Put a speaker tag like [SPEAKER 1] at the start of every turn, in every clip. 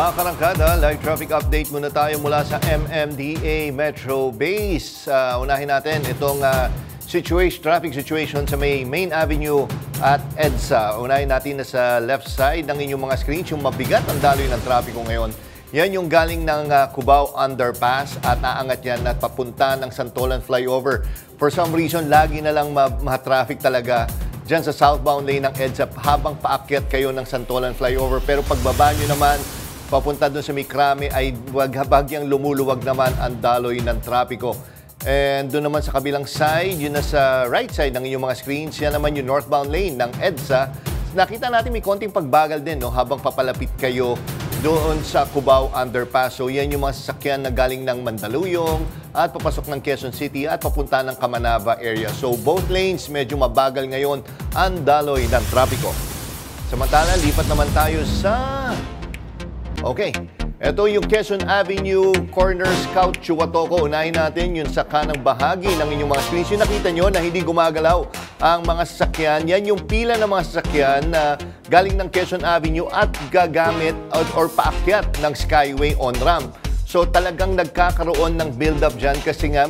[SPEAKER 1] Mga karangkada, live traffic update muna tayo mula sa MMDA Metro Base. Unahin natin itong traffic situation sa Main Avenue at EDSA. Unahin natin na sa left side ng inyong mga screens, yung mabigat ang daloy ng trapiko ngayon. Yan yung galing ng Cubao Underpass at naangat yan at papunta ng Santolan Flyover. For some reason, lagi na lang ma-traffic talaga dyan sa southbound lane ng EDSA habang paakyat kayo ng Santolan Flyover. Pero pagbaba nyo naman, papunta doon sa Mikrami ay bagyang lumuluwag naman ang daloy ng trapiko. And doon naman sa kabilang side, yun na sa right side ng inyong mga screens, yan naman yung northbound lane ng EDSA. Nakita natin may konting pagbagal din habang papalapit kayo doon sa Cubao Underpass. So yan yung mga sasakyan na galing ng Mandaluyong at papasok ng Quezon City at papunta ng Camanava area. So both lanes medyo mabagal ngayon ang daloy ng trapiko. Samantala, lipat naman tayo sa... Okay, ito yung Quezon Avenue, corner Scout Chuatoco. Unahin natin yun sa kanang bahagi ng inyong mga screens. Yung nakita nyo na hindi gumagalaw ang mga sasakyan. Yan yung pila ng mga sasakyan na galing ng Quezon Avenue at gagamit or paakyat ng Skyway on-ramp. So talagang nagkakaroon ng build-up dyan kasi nga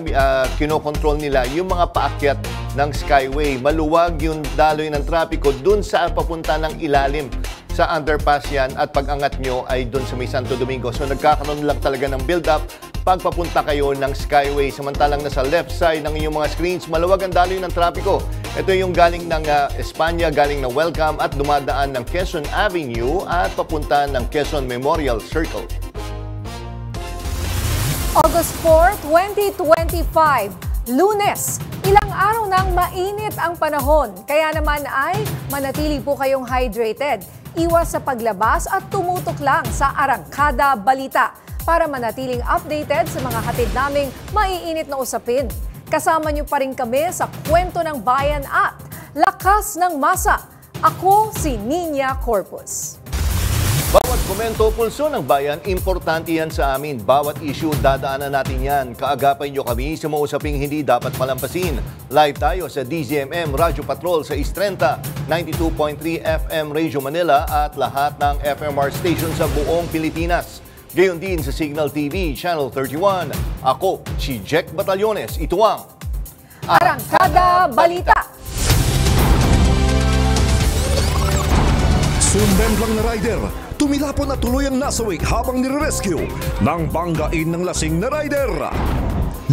[SPEAKER 1] kinokontrol nila yung mga paakyat ng Skyway. Maluwag yung daloy ng trapiko dun sa papunta ng ilalim sa underpass yan at pag-angat nyo ay dun sa may Santo Domingo. So nagkakaroon lang talaga ng build-up pag papunta kayo ng Skyway. Samantalang nasa left side ng inyong mga screens, maluwag ang daloy ng trapiko. Ito yung galing ng Espanya, galing ng Welcome at dumadaan ng Quezon Avenue at papunta ng Quezon Memorial Circle.
[SPEAKER 2] August 4, 2025, Lunes. Ilang araw nang mainit ang panahon, kaya naman ay manatili po kayong hydrated. Iwas sa paglabas at tumutok lang sa Arangkada Balita para manatiling updated sa mga hatid naming maiinit na usapin. Kasama niyo pa rin kami sa Kwento ng Bayan at Lakas ng Masa. Ako si Nina Corpus.
[SPEAKER 1] Bawat komento, pulso ng bayan, importante yan sa amin. Bawat issue, dadaanan natin yan. Kaagapay nyo kami sa mga usaping hindi dapat palampasin. Live tayo sa DZMM Radyo Patrol sa East 30, 92.3 FM Radio Manila at lahat ng FMR station sa buong Pilipinas. Gayon din sa Signal TV, Channel 31. Ako, si Jack Batallones. Ito ang
[SPEAKER 2] Arangkada Balita.
[SPEAKER 3] Sumemblang na rider, tumilapon at tuluyang nasawig habang nire-rescue ng banggain ng lasing na rider.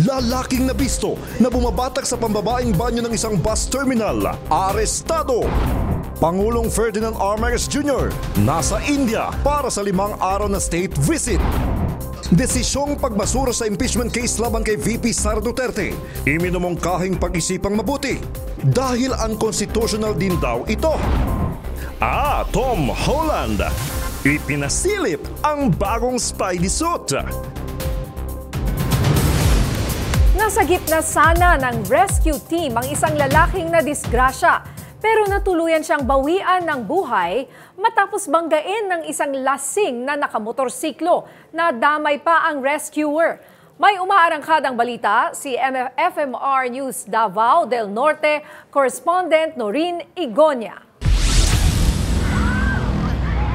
[SPEAKER 3] Lalaking nabisto na bumabatak sa pambabaeng banyo ng isang bus terminal, arestado. Pangulong Ferdinand R. Marcos Jr. nasa India para sa 5 araw na state visit. Desisyong pagbasura sa impeachment case laban kay VP Sara Duterte, iminumungkahing pag-isipang mabuti dahil unconstitutional din daw ito. Tom Holland, ipinasilip ang bagong Spidey suit.
[SPEAKER 2] Nasa gitna sana ng rescue team ang isang lalaking nadisgrasya, pero natuluyan siyang bawian ng buhay matapos banggain ng isang lasing na nakamotorsiklo na damay pa ang rescuer. May umaarangkadang balita si FMR News Davao del Norte correspondent Noreen Igonia.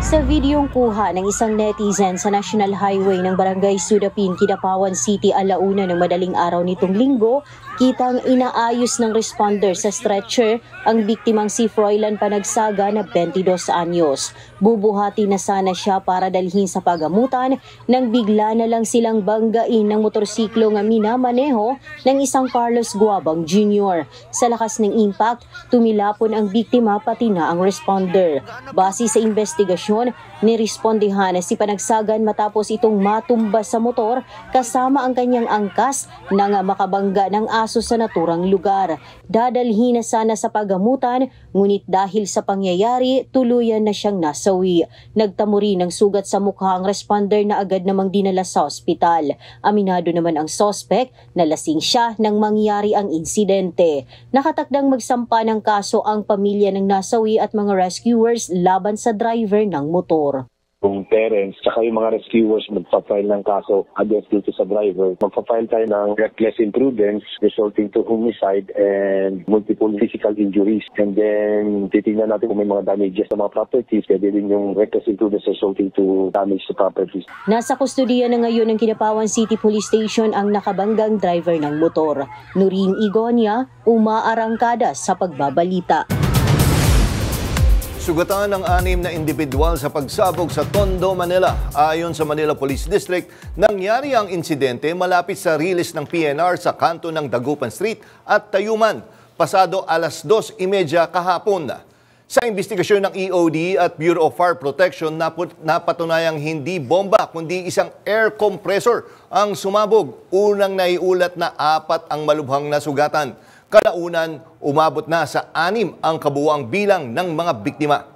[SPEAKER 4] Sa videong kuha ng isang netizen sa National Highway ng Barangay Sudapin, Kidapawan City, alauna ng madaling araw nitong Linggo, kitang inaayos ng responder sa stretcher ang biktimang si Froilan Panagsaga na 22 anyos. Bubuhati na sana siya para dalhin sa pagamutan nang bigla na lang silang banggain ng motorsiklo nga minamaneho ng isang Carlos Guabang Jr. Sa lakas ng impact, tumilapon ang biktima pati na ang responder. Base sa investigasyon, nirespondihan si Panagsagan matapos itong matumba sa motor kasama ang kanyang angkas nang makabangga ng aso sa naturang lugar. Dadalhin na sana sa pagamutan, ngunit dahil sa pangyayari, tuluyan na siyang nasawi. Nagtamo rin ng sugat sa mukha ang responder na agad namang dinala sa ospital. Aminado naman ang suspect na lasing siya nang mangyari ang insidente. Nakatakdang magsampa ng kaso ang pamilya ng nasawi at mga rescuers laban sa driver ng motor.
[SPEAKER 5] Kung parents, tsaka yung mga rescuers magpa-file ng kaso against dito sa driver. Magpa-file tayo ng reckless imprudence resulting to homicide and multiple physical injuries. And then, titingnan natin kung may mga damages sa mga properties. Pwede din yung reckless imprudence resulting to damage sa properties.
[SPEAKER 4] Nasa kustudiya na ngayon ng Kidapawan City Police Station ang nakabanggang driver ng motor. Nurin Igonia, umaarangkada sa pagbabalita.
[SPEAKER 1] Sugatan ng 6 na individual sa pagsabog sa Tondo, Manila. Ayon sa Manila Police District, nangyari ang insidente malapit sa rilis ng PNR sa kanto ng Dagupan Street at Tayuman, pasado alas 2:30 kahapon. Sa investigasyon ng EOD at Bureau of Fire Protection, napatunayang hindi bomba kundi isang air compressor ang sumabog. Unang naiulat na 4 ang malubhang nasugatan. Kalaunan, umabot na sa 6 ang kabuuang bilang ng mga biktima.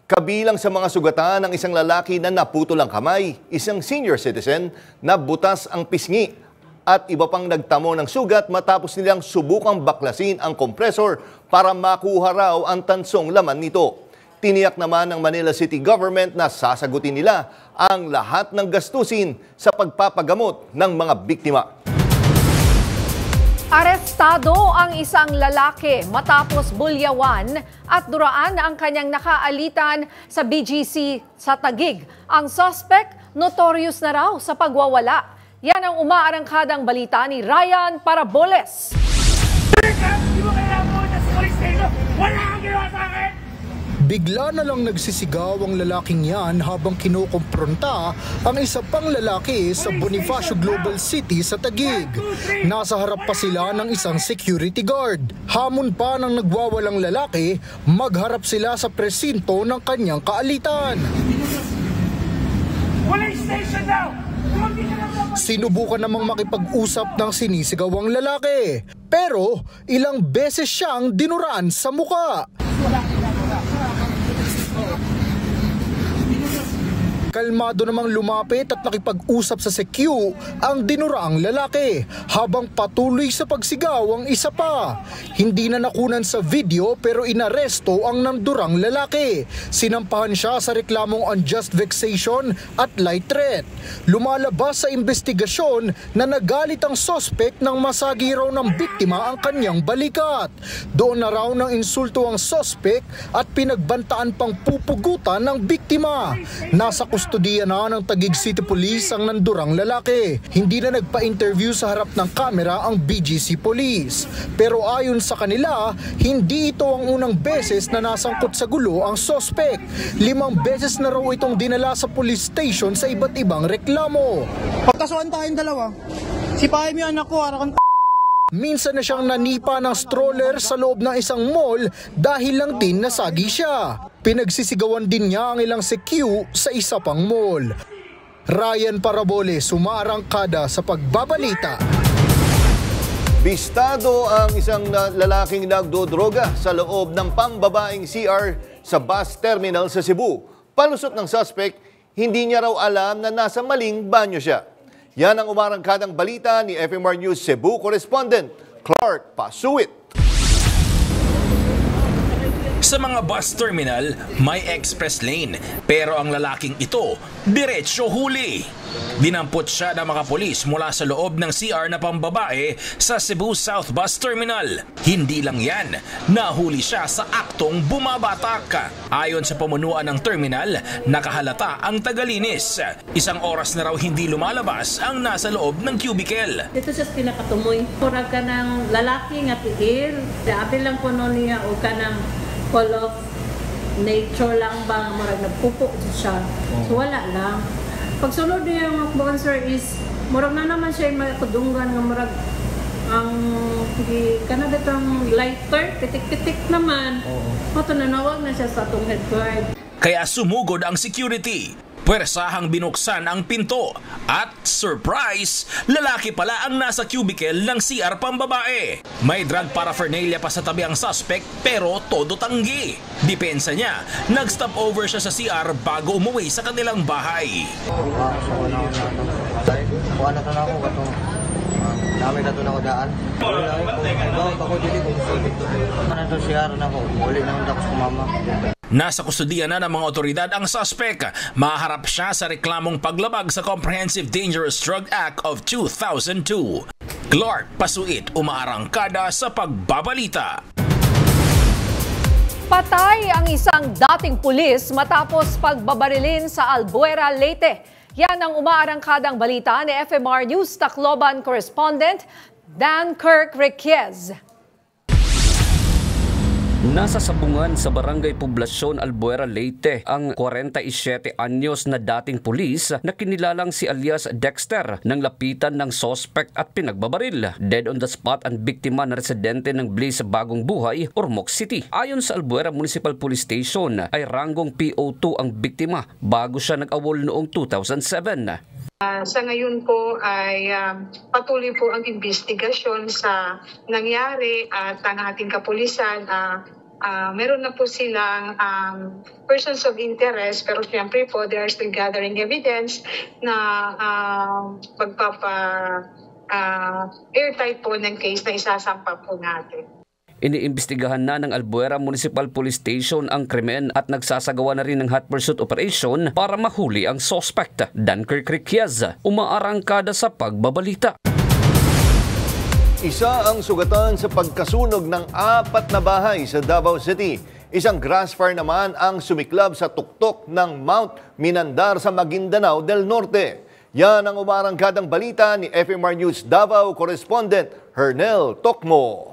[SPEAKER 1] Kabilang sa mga sugatan ng isang lalaki na naputol ang kamay, isang senior citizen na butas ang pisngi at iba pang nagtamo ng sugat matapos nilang subukang baklasin ang kompresor para makuha raw ang tansong laman nito. Tiniyak naman ng Manila City Government na sasagutin nila ang lahat ng gastusin sa pagpapagamot ng mga biktima.
[SPEAKER 2] Arestado ang isang lalaki matapos bulyawan at duraan ang kanyang nakaalitan sa BGC sa Taguig. Ang suspect, notorious na raw sa pagwawala. Yan ang umaarangkadang balita ni Ryan Paraboles.
[SPEAKER 6] Bigla na lang nagsisigaw ang lalaking yan habang kinukumpronta ang isa pang lalaki sa Bonifacio Global City sa Taguig. Nasa harap pa sila ng isang security guard. Hamon pa ng nagwawalang lalaki, magharap sila sa presinto ng kanyang kaalitan. Sinubukan namang makipag-usap ng sinisigawang lalaki. Pero ilang beses siyang dinuraan sa muka. Kalmado namang lumapit at nakipag-usap sa CQ ang dinuraang lalaki habang patuloy sa pagsigaw ang isa pa. Hindi na nakunan sa video pero inaresto ang nandurang lalaki. Sinampahan siya sa reklamong unjust vexation at light threat. Lumalabas sa investigasyon na nagalit ang sospek nang masagi raw ng biktima ang kanyang balikat. Doon na raw ng insulto ang sospek at pinagbantaan pang pupugutan ng biktima. Nasa kustudiya na ng Taguig City Police ang nandurang lalaki. Hindi na nagpa-interview sa harap ng kamera ang BGC Police. Pero ayon sa kanila, hindi ito ang unang beses na nasangkot sa gulo ang sospek. 5 beses na raw itong dinala sa police station sa iba't ibang reklamo.
[SPEAKER 7] Pagkasuhan tayong dalawa. Sipahin mo yung anak ko, arakan.
[SPEAKER 6] Minsan na siyang nanipa ng stroller sa loob ng isang mall dahil lang din nasagi siya. Pinagsisigawan din niya ang ilang CQ sa isa pang mall. Ryan Paraboles, umaarangkada sa pagbabalita.
[SPEAKER 1] Bistado ang isang lalaking nagdodroga sa loob ng pambabaeng CR sa bus terminal sa Cebu. Palusot ng suspect, hindi niya raw alam na nasa maling banyo siya. Yan ang umarangkadang balita ni FMR News Cebu correspondent Clark Pasuit.
[SPEAKER 8] Sa mga bus terminal, may express lane, pero ang lalaking ito, diretsyo huli. Dinampot siya ng mga pulis mula sa loob ng CR na pambabae sa Cebu South Bus Terminal. Hindi lang yan, nahuli siya sa aktong bumabatak. Ayon sa pamunuan ng terminal, nakahalata ang tagalinis. 1 oras na raw hindi lumalabas ang nasa loob ng cubicle.
[SPEAKER 9] Dito siya pinakatumoy. Murag ka ng lalaki nga tigil. Sabi lang po niya o ka ng call of nature lang ba, murag nagpupo siya. So wala lang. Pagsunod niya yung makbukan sir is, murag na naman siya yung makadunggan ng murag ang kanadetang lighter, pitik-pitik naman. Mato nanawag na siya sa atong head guard.
[SPEAKER 8] Kaya sumugod ang security. Pwersahang binuksan ang pinto at surprise, lalaki pala ang nasa cubicle ng CR pambabae. May drug paraphernalia pa sa tabi ang suspect pero todo tanggi. Depensa niya, nag-stop over siya sa CR bago umuwi sa kanilang bahay.
[SPEAKER 7] Kuha na ako katong dami na ito na ako daan. Ako dili kung gusto dito. Ano ito siya na ako, uli na ako sa mama.
[SPEAKER 8] Nasa kustudiya na ng mga otoridad ang suspect. Maharap siya sa reklamong paglabag sa Comprehensive Dangerous Drug Act of 2002. Clark Pasuit, umaarangkada sa pagbabalita.
[SPEAKER 2] Patay ang isang dating pulis matapos pagbabarilin sa Albuera, Leyte. Yan ang umaarangkadang balita ni FMR News Tacloban correspondent Dan Kirk Requez.
[SPEAKER 10] Nasa sabungan sa Barangay Poblasyon, Albuera, Leyte ang 47 anyos na dating pulis na kinilalang si alias Dexter nang lapitan ng suspect at pinagbabaril. Dead on the spot ang biktima na residente ng Bliss Bagong Buhay, Ormoc City. Ayon sa Albuera Municipal Police Station ay ranggong PO2 ang biktima bago siya nag-awol noong 2007.
[SPEAKER 11] Sa ngayon po ay patuloy po ang investigasyon sa nangyari at ang ating kapulisan. Meron na po silang persons of interest pero siyempre po they are still gathering evidence na airtight po ng case na isasampa po natin.
[SPEAKER 10] Iniimbestigahan na ng Albuera Municipal Police Station ang krimen at nagsasagawa na rin ng hot pursuit operation para mahuli ang suspect. Dan Kirk Requez, umaarangkada sa pagbabalita.
[SPEAKER 1] Isa ang sugatan sa pagkasunog ng 4 na bahay sa Davao City. Isang grass fire naman ang sumiklab sa tuktok ng Mount Minandar sa Maguindanao del Norte. Yan ang umaarangkadang balita ni FMR News Davao correspondent Hernel Tokmo.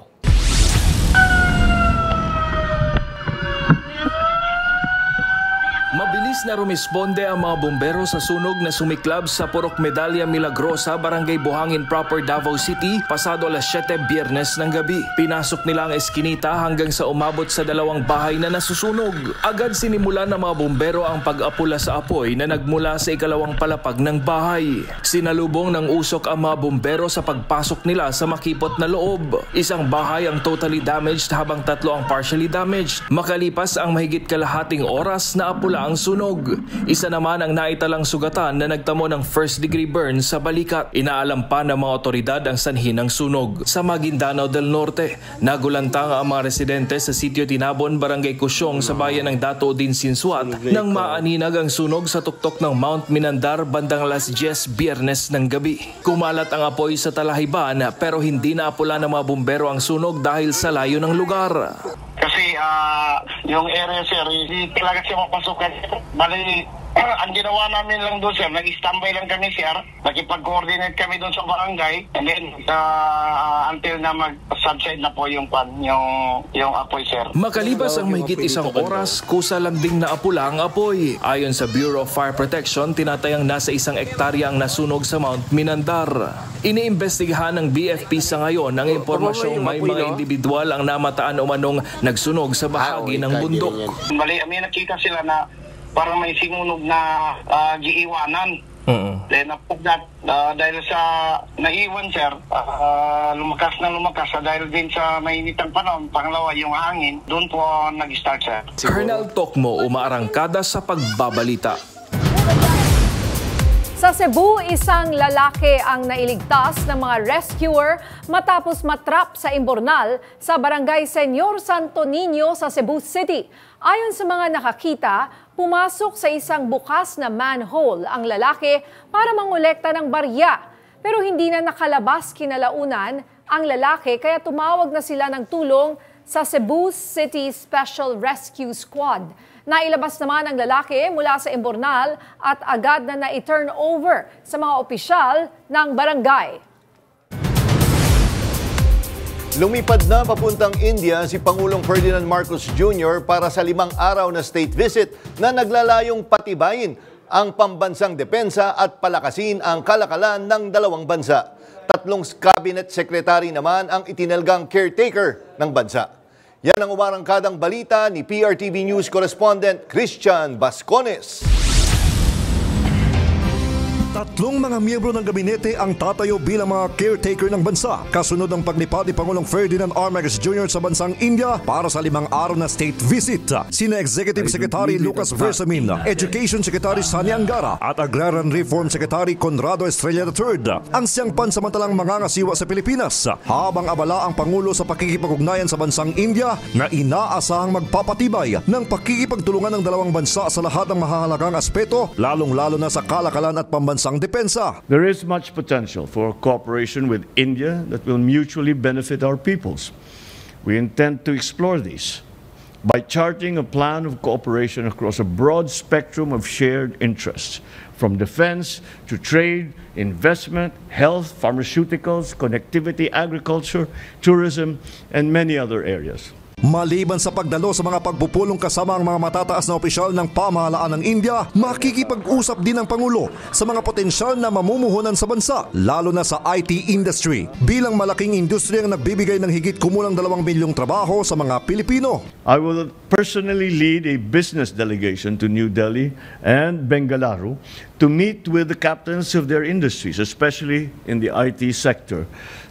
[SPEAKER 12] Mabilis na rumisponde ang mga bombero sa sunog na sumiklab sa Purok Medalya Milagrosa, Barangay Buhangin Proper, Davao City, pasado alas 7 Biyernes ng gabi. Pinasok nila ang eskinita hanggang sa umabot sa 2 bahay na nasusunog. Agad sinimulan ng mga bombero ang pag-apula sa apoy na nagmula sa ikalawang palapag ng bahay. Sinalubong ng usok ang mga bombero sa pagpasok nila sa makipot na loob. Isang bahay ang totally damaged habang 3 ang partially damaged. Makalipas ang mahigit kalahating oras na apula ang sunog. Isa naman ang naitalang sugatan na nagtamo ng first-degree burn sa balikat. Inaalam pa ng mga otoridad ang sanhi ng sunog. Sa Maguindanao del Norte, nagulantang ang mga residente sa Sitio Tinabon, Barangay Kusyong sa bayan ng Dato Din Sinsuat nang maaninag ang sunog sa tuktok ng Mount Minandar bandang alas 10 Biyernes ng gabi. Kumalat ang apoy sa Talahiban pero hindi naapula ng mga bumbero ang sunog dahil sa layo ng lugar.
[SPEAKER 13] Kasi yung area, sir, hindi talaga siya mapasukan. Bali, ang ginawa namin lang doon, sir, nag-standby lang kami, sir. Nakipag-coordinate kami doon sa barangay. And then, until na mag-subside na po yung apoy, sir.
[SPEAKER 12] Makalipas ang mahigit isang oras, kusa lang ding naapula ang apoy. Ayon sa Bureau of Fire Protection, tinatayang nasa 1 hektarya ang nasunog sa Mount Minandar. Iniimbestigahan ng BFP sa ngayon ang impormasyong may mga individual ang namataan umanong nagsunog sa bahagi ng bundok.
[SPEAKER 13] Bali, may nakita sila na parang may sinunog na giiwanan. Then after that, dahil sa naiwan, sir, lumakas dahil din sa mainitang panahon, pangalawa yung hangin, doon po nag-start, sir.
[SPEAKER 12] Colonel Tokmo, umaarangkada sa pagbabalita.
[SPEAKER 2] Sa Cebu, isang lalaki ang nailigtas ng mga rescuer matapos matrap sa imbornal sa Barangay Senyor Santo Niño sa Cebu City. Ayon sa mga nakakita, pumasok sa isang bukas na manhole ang lalaki para mangolekta ng barya. Pero hindi na nakalabas kinalaunan ang lalaki kaya tumawag na sila ng tulong sa Cebu City Special Rescue Squad. Nailabas naman ang lalaki mula sa imbornal at agad na na-turn over sa mga opisyal ng barangay.
[SPEAKER 1] Lumipad na papuntang India si Pangulong Ferdinand Marcos Jr. para sa 5 araw na state visit na naglalayong patibayin ang pambansang depensa at palakasin ang kalakalan ng 2 bansa. 3 cabinet secretary naman ang itinalagang caretaker ng bansa. Yan ang umarangkadang balita ni PRTV News correspondent Christian Bascones.
[SPEAKER 3] Tatlong mga miyembro ng gabinete ang tatayo bilang mga caretaker ng bansa kasunod ng paglipad ni Pangulong Ferdinand R. Marcos Jr. sa bansang India para sa 5 araw na state visit. Sina Executive Secretary Lucas Versamin, Education Secretary Sani Angara at Agrarian Reform Secretary Conrado Estrella III ang siyang pansamantalang mangangasiwa sa Pilipinas habang abala ang Pangulo sa pakikipag-ugnayan sa bansang India na inaasahang magpapatibay ng pakikipagtulungan ng dalawang bansa sa lahat ng mahahalagang aspeto lalong-lalo na sa kalakalan at pambansang depensa.
[SPEAKER 14] There is much potential for cooperation with India that will mutually benefit our peoples. We intend to explore this by charting a plan of cooperation across a broad spectrum of shared interests, from defense to trade, investment, health, pharmaceuticals, connectivity, agriculture, tourism, and many other areas.
[SPEAKER 3] Maliban sa pagdalo sa mga pagpupulong kasama ang mga matataas na opisyal ng pamahalaan ng India, makikipag-usap din ang Pangulo sa mga potensyal na mamumuhunan sa bansa, lalo na sa IT industry, bilang malaking industriyang nagbibigay ng higit kumulang 2 milyong trabaho sa mga Pilipino.
[SPEAKER 14] I will personally lead a business delegation to New Delhi and Bengaluru to meet with the captains of their industries, especially in the IT sector,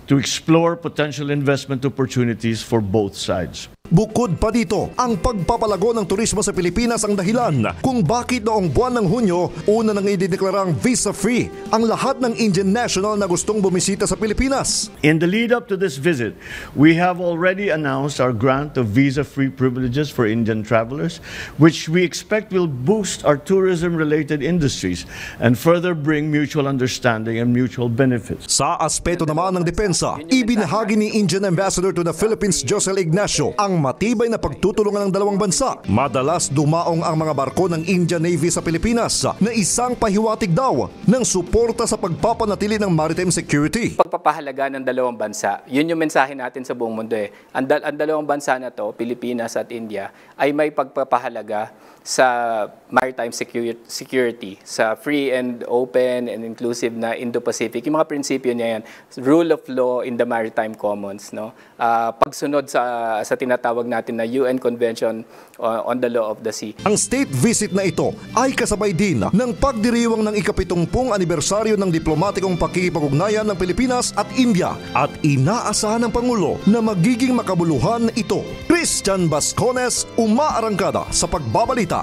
[SPEAKER 14] to explore potential investment opportunities for both sides.
[SPEAKER 3] Bukod pa dito, ang pagpapalago ng turismo sa Pilipinas ang dahilan kung bakit noong buwan ng Hunyo, una nang idineklarang visa-free ang lahat ng Indian national na gustong bumisita sa Pilipinas.
[SPEAKER 14] In the lead-up to this visit, we have already announced our grant of visa-free privileges for Indian travelers, which we expect will boost our tourism-related industries and further bring mutual understanding and mutual benefits.
[SPEAKER 3] Sa aspeto naman ng depensa, ibinahagi ni Indian Ambassador to the Philippines, Josel Ignacio, ang matibay na pagtutulungan ng dalawang bansa. Madalas dumaong ang mga barko ng Indian Navy sa Pilipinas na isang pahiwatig daw ng suporta sa pagpapanatili ng maritime security.
[SPEAKER 15] Pagpapahalaga ng dalawang bansa, yun yung mensahe natin sa buong mundo eh. Ang dalawang bansa na to, Pilipinas at India, ay may pagpapahalaga sa maritime security, sa free and open and inclusive na Indo-Pacific. Yung mga prinsipyo niya yan, rule of law in the maritime commons, no? Pagsunod sa tinatawag natin na UN Convention on the Law of the Sea.
[SPEAKER 3] Ang state visit na ito ay kasabay din ng pagdiriwang ng ika-70 anibersaryo ng diplomatikong pakikipag-ugnayan ng Pilipinas at India at inaasahan ng Pangulo na magiging makabuluhan ito. Christian Bascones, umaarangkada sa pagbabalita.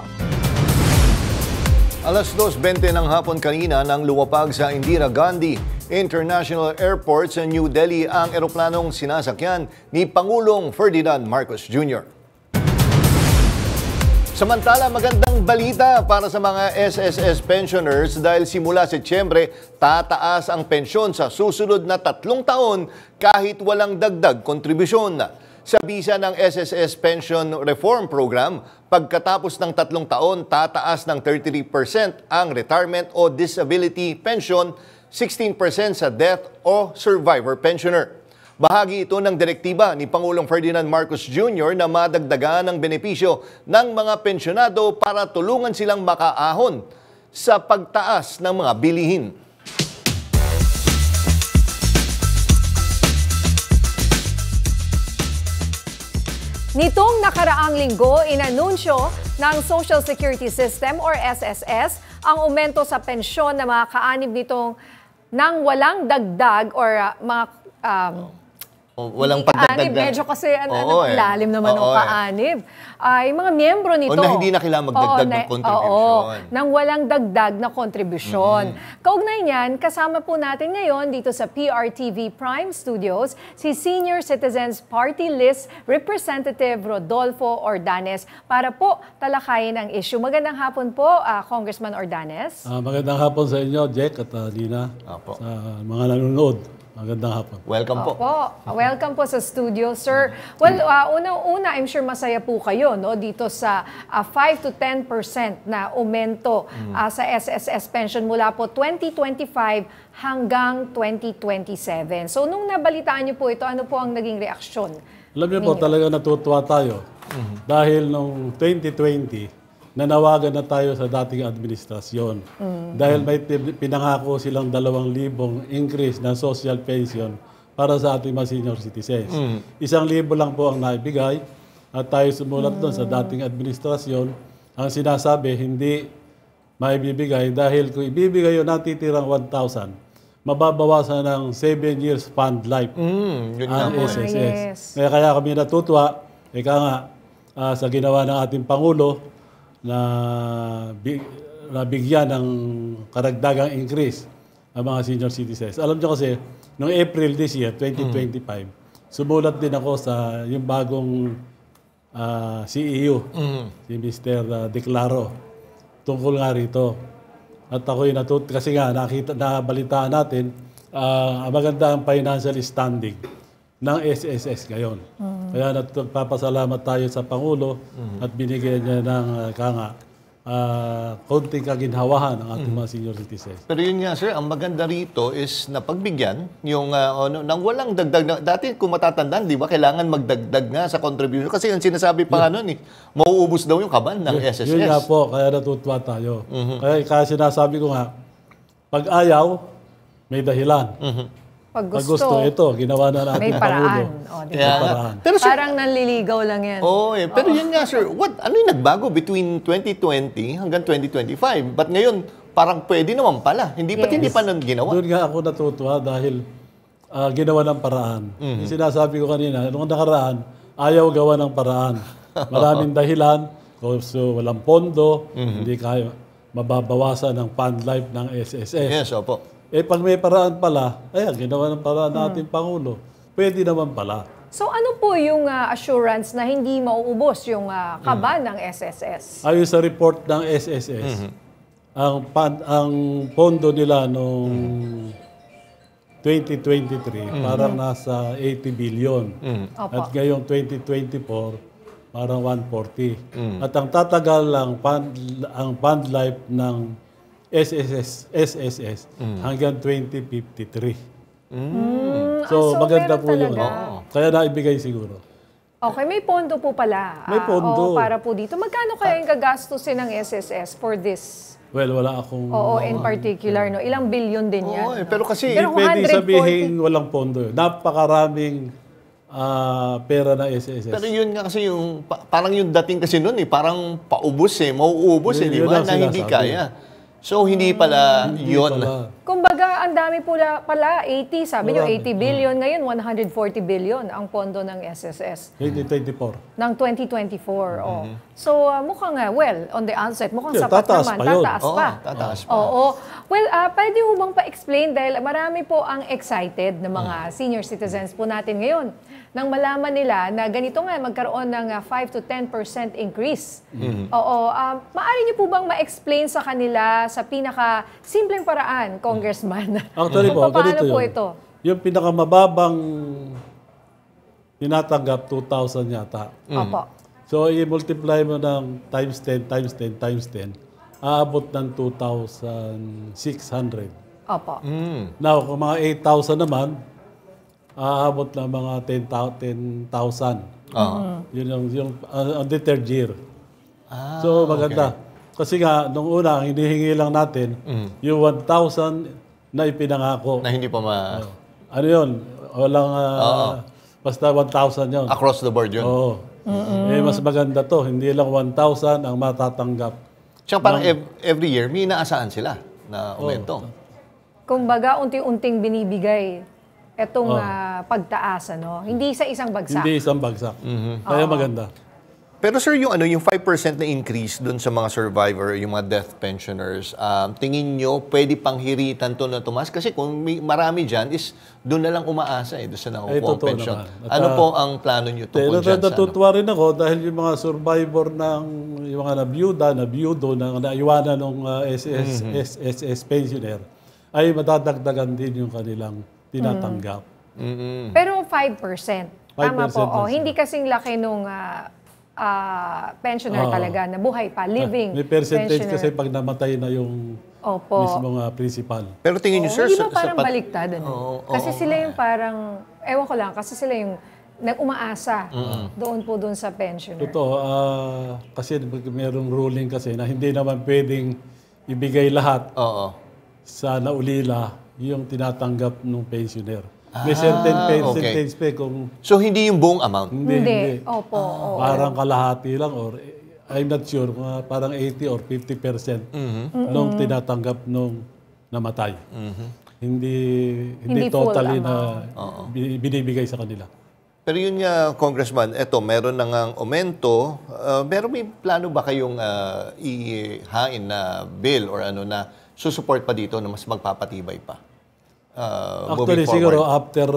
[SPEAKER 1] Alas 2:20 ng hapon kanina nang lumapag sa Indira Gandhi International Airport sa New Delhi ang eroplanong sinasakyan ni Pangulong Ferdinand Marcos Jr. Samantala, magandang balita para sa mga SSS pensioners dahil simula Setyembre, tataas ang pensyon sa susunod na 3 taon kahit walang dagdag kontribusyon. Sa bisa ng SSS Pension Reform Program, pagkatapos ng 3 taon, tataas ng 33% ang retirement o disability pension, 16% sa death o survivor pensioner. Bahagi ito ng direktiba ni Pangulong Ferdinand Marcos Jr. na madagdagan ang benepisyo ng mga pensyonado para tulungan silang makaahon sa pagtaas ng mga bilihin.
[SPEAKER 2] Nitong nakaraang linggo, inanunsyo ng Social Security System or SSS ang aumento sa pensyon ng mga kaanib nitong nang walang dagdag or mga
[SPEAKER 1] walang pagdagdag.
[SPEAKER 2] Medyo kasi lalim naman ng kaanib. Ay mga miyembro nito.
[SPEAKER 1] O na hindi na kailangan magdagdag ng kontribusyon.
[SPEAKER 2] Nang walang dagdag na kontribusyon. Kaugnay niyan, kasama po natin ngayon dito sa PRTV Prime Studios si Senior Citizens Party List Representative Rodolfo Ordanes para po talakayin ang issue. Magandang hapon po, Congressman Ordanes.
[SPEAKER 16] Magandang hapon sa inyo, Jack at Lina, sa mga nanonood. Magandang hapon.
[SPEAKER 1] Welcome po.
[SPEAKER 2] Welcome po sa studio, sir. Well, una-una, I'm sure masaya po kayo no, dito sa 5 to 10% na aumento sa SSS pension mula po 2025 hanggang 2027. So, nung nabalitaan niyo po ito, ano po ang naging reaksyon?
[SPEAKER 16] Alam niyo po, talaga natutuwa tayo. Dahil noong 2020, nanawagan na tayo sa dating administrasyon. Dahil may pinangako silang 2,000 increase ng social pension para sa ating mga senior citizens. 1,000 lang po ang naibigay at tayo sumulat doon sa dating administrasyon. Ang sinasabi, hindi maibibigay dahil kung ibibigay yung natitirang 1,000, mababawasan ng 7 years fund life ang SSS. Kaya kami natutuwa, sa ginawa ng ating Pangulo na bigyan ng karagdagang increase ang mga senior citizens. Alam nyo kasi, noong April this year, 2025, sumulat din ako sa yung bagong CEO, si Mr. Declaro, tungkol nga rito. At ako'y kasi nga nabalitaan natin, maganda ang financial standing ng SSS ngayon. Kaya nagpapasalamat tayo sa Pangulo at binigyan niya ng konting kaginhawahan ng ating mga senior citizens.
[SPEAKER 1] Pero yun nga, sir, ang maganda rito is napagbigyan yung nang walang dagdag. Dati kung matatandaan, di ba, kailangan magdagdag nga sa contribution. Kasi yung sinasabi pa nga nun, mauubos daw yung kaban ng SSS.
[SPEAKER 16] Yun nga po, kaya natutuwa tayo. Kaya sinasabi ko nga, pag ayaw, may dahilan. Pag gusto, ito, ginawa na natin
[SPEAKER 2] may paraan.
[SPEAKER 1] Pero, sir,
[SPEAKER 2] parang nanliligaw lang yan.
[SPEAKER 1] Pero yun nga, sir, ano yung nagbago between 2020 hanggang 2025? Ba't ngayon, parang pwede naman pala. Hindi pa nun ginawa.
[SPEAKER 16] Doon nga ako natutuwa dahil ginawa ng paraan. Sinasabi ko kanina, nung nakaraan, ayaw gawa ng paraan. Maraming dahilan, so walang pondo, hindi kaya mababawasan ng fund life ng SSS.
[SPEAKER 1] Yes, opo.
[SPEAKER 16] Pag may paraan pala, ginawa ng paraan natin Pangulo, pwede naman pala.
[SPEAKER 2] So ano po yung assurance na hindi mauubos yung kaban ng SSS?
[SPEAKER 16] Ayon sa report ng SSS, ang pondo nila noong 2023 parang nasa 80 billion. At ngayong 2024, parang 140. At ang tatagal ang fund life ng SSS hanggang 2053. So maganda po yun. Kaya naibigay siguro.
[SPEAKER 2] Okay, may pondo po pala.
[SPEAKER 16] May pondo.
[SPEAKER 2] Para po dito. Magkano kaya yung gagastusin ng SSS for this?
[SPEAKER 16] Well, wala akong...
[SPEAKER 2] in particular, no? Ilang billion din yan.
[SPEAKER 1] Pero kasi...
[SPEAKER 16] pwede sabihin walang pondo. Napakaraming pera na SSS.
[SPEAKER 1] Pero yun nga kasi yung... Parang yung dating kasi nun parang paubos mauubos di ba? Na hindi kaya. So, hindi pala yun.
[SPEAKER 2] Kumbaga, ang dami pala 80, sabi nyo, 80 billion. Ngayon, 140 billion ang pondo ng SSS.
[SPEAKER 16] 2024.
[SPEAKER 2] Ng 2024, So, mukhang, on the onset, mukhang sapat naman. Tataas pa.
[SPEAKER 1] Tataas pa.
[SPEAKER 2] Well, pwede mo bang pa-explain dahil marami po ang excited na mga senior citizens po natin ngayon nang malaman nila na ganito nga, magkaroon ng 5 to 10% increase. Maaari niyo po bang ma-explain sa kanila sa pinaka-simpleng paraan, Congressman?
[SPEAKER 16] Actually po, ganito
[SPEAKER 2] po
[SPEAKER 16] yun.
[SPEAKER 2] ito?
[SPEAKER 16] Yung pinakamababang tinatanggap, 2,000 yata.
[SPEAKER 2] Opo.
[SPEAKER 16] So, i-multiply mo ng times 10, times 10, times 10, aabot ng 2,600.
[SPEAKER 2] Opo.
[SPEAKER 16] Now, kung mga 8,000 naman, aabot ng mga 10,000. Yun yung on the third year. So, maganda. Kasi nga, nung una, hinihingi lang natin yung 1,000 na ipinangako.
[SPEAKER 1] Na hindi pa
[SPEAKER 16] ano yun? Walang... basta 1,000 yun.
[SPEAKER 1] Across the board yun?
[SPEAKER 16] Oo. Mas maganda to. Hindi lang 1,000 ang matatanggap.
[SPEAKER 1] Tsaka parang every year, may inaasahan sila na aumento.
[SPEAKER 2] Kumbaga, unti-unting binibigay itong pagtaas, Hindi sa isang bagsak.
[SPEAKER 16] Hindi isang bagsak. Kaya maganda.
[SPEAKER 1] Pero sir, yung 5% na increase dun sa mga survivor, yung mga death pensioners, tingin nyo pwede pang hiritan to na tumas? Kasi kung marami dyan is doon na lang umaasa doon sa nakukuha ang pension. Ano po ang plano nyo tungkol dyan?
[SPEAKER 16] Natutuwa rin ako dahil yung mga survivor ng yung mga nabiyudo, na naiwanan ng SSS pensioner, ay madadagdagan din yung kanilang tinatanggap.
[SPEAKER 2] Pero 5%. Tama po. Hindi kasing laki nung pensioner talaga na buhay pa, living
[SPEAKER 16] may percentage
[SPEAKER 2] pensioner.
[SPEAKER 16] kasi pag namatay na yung mismong principal.
[SPEAKER 1] Pero tingin niyo, sir,
[SPEAKER 2] hindi ba parang baliktad? Kasi sila yung parang, ewan ko lang, kasi sila yung nag-umaasa doon sa pensioner.
[SPEAKER 16] Totoo. Kasi mayroong ruling kasi na hindi naman pwedeng ibigay lahat sa naulila yung tinatanggap ng pensioner. May certain percentage kung...
[SPEAKER 1] So, hindi yung buong amount?
[SPEAKER 2] Hindi. Opo.
[SPEAKER 16] Parang kalahati lang or I'm not sure, parang 80 or 50% nung tinatanggap nung namatay. Hindi
[SPEAKER 2] full
[SPEAKER 16] totally
[SPEAKER 2] amount.
[SPEAKER 16] na binibigay sa kanila.
[SPEAKER 1] Pero yun nga, Congressman, eto, meron na ngang aumento. Pero may plano ba kayong ihain na bill or ano na susuport pa dito na mas magpapatibay pa?
[SPEAKER 16] Actually, siguro after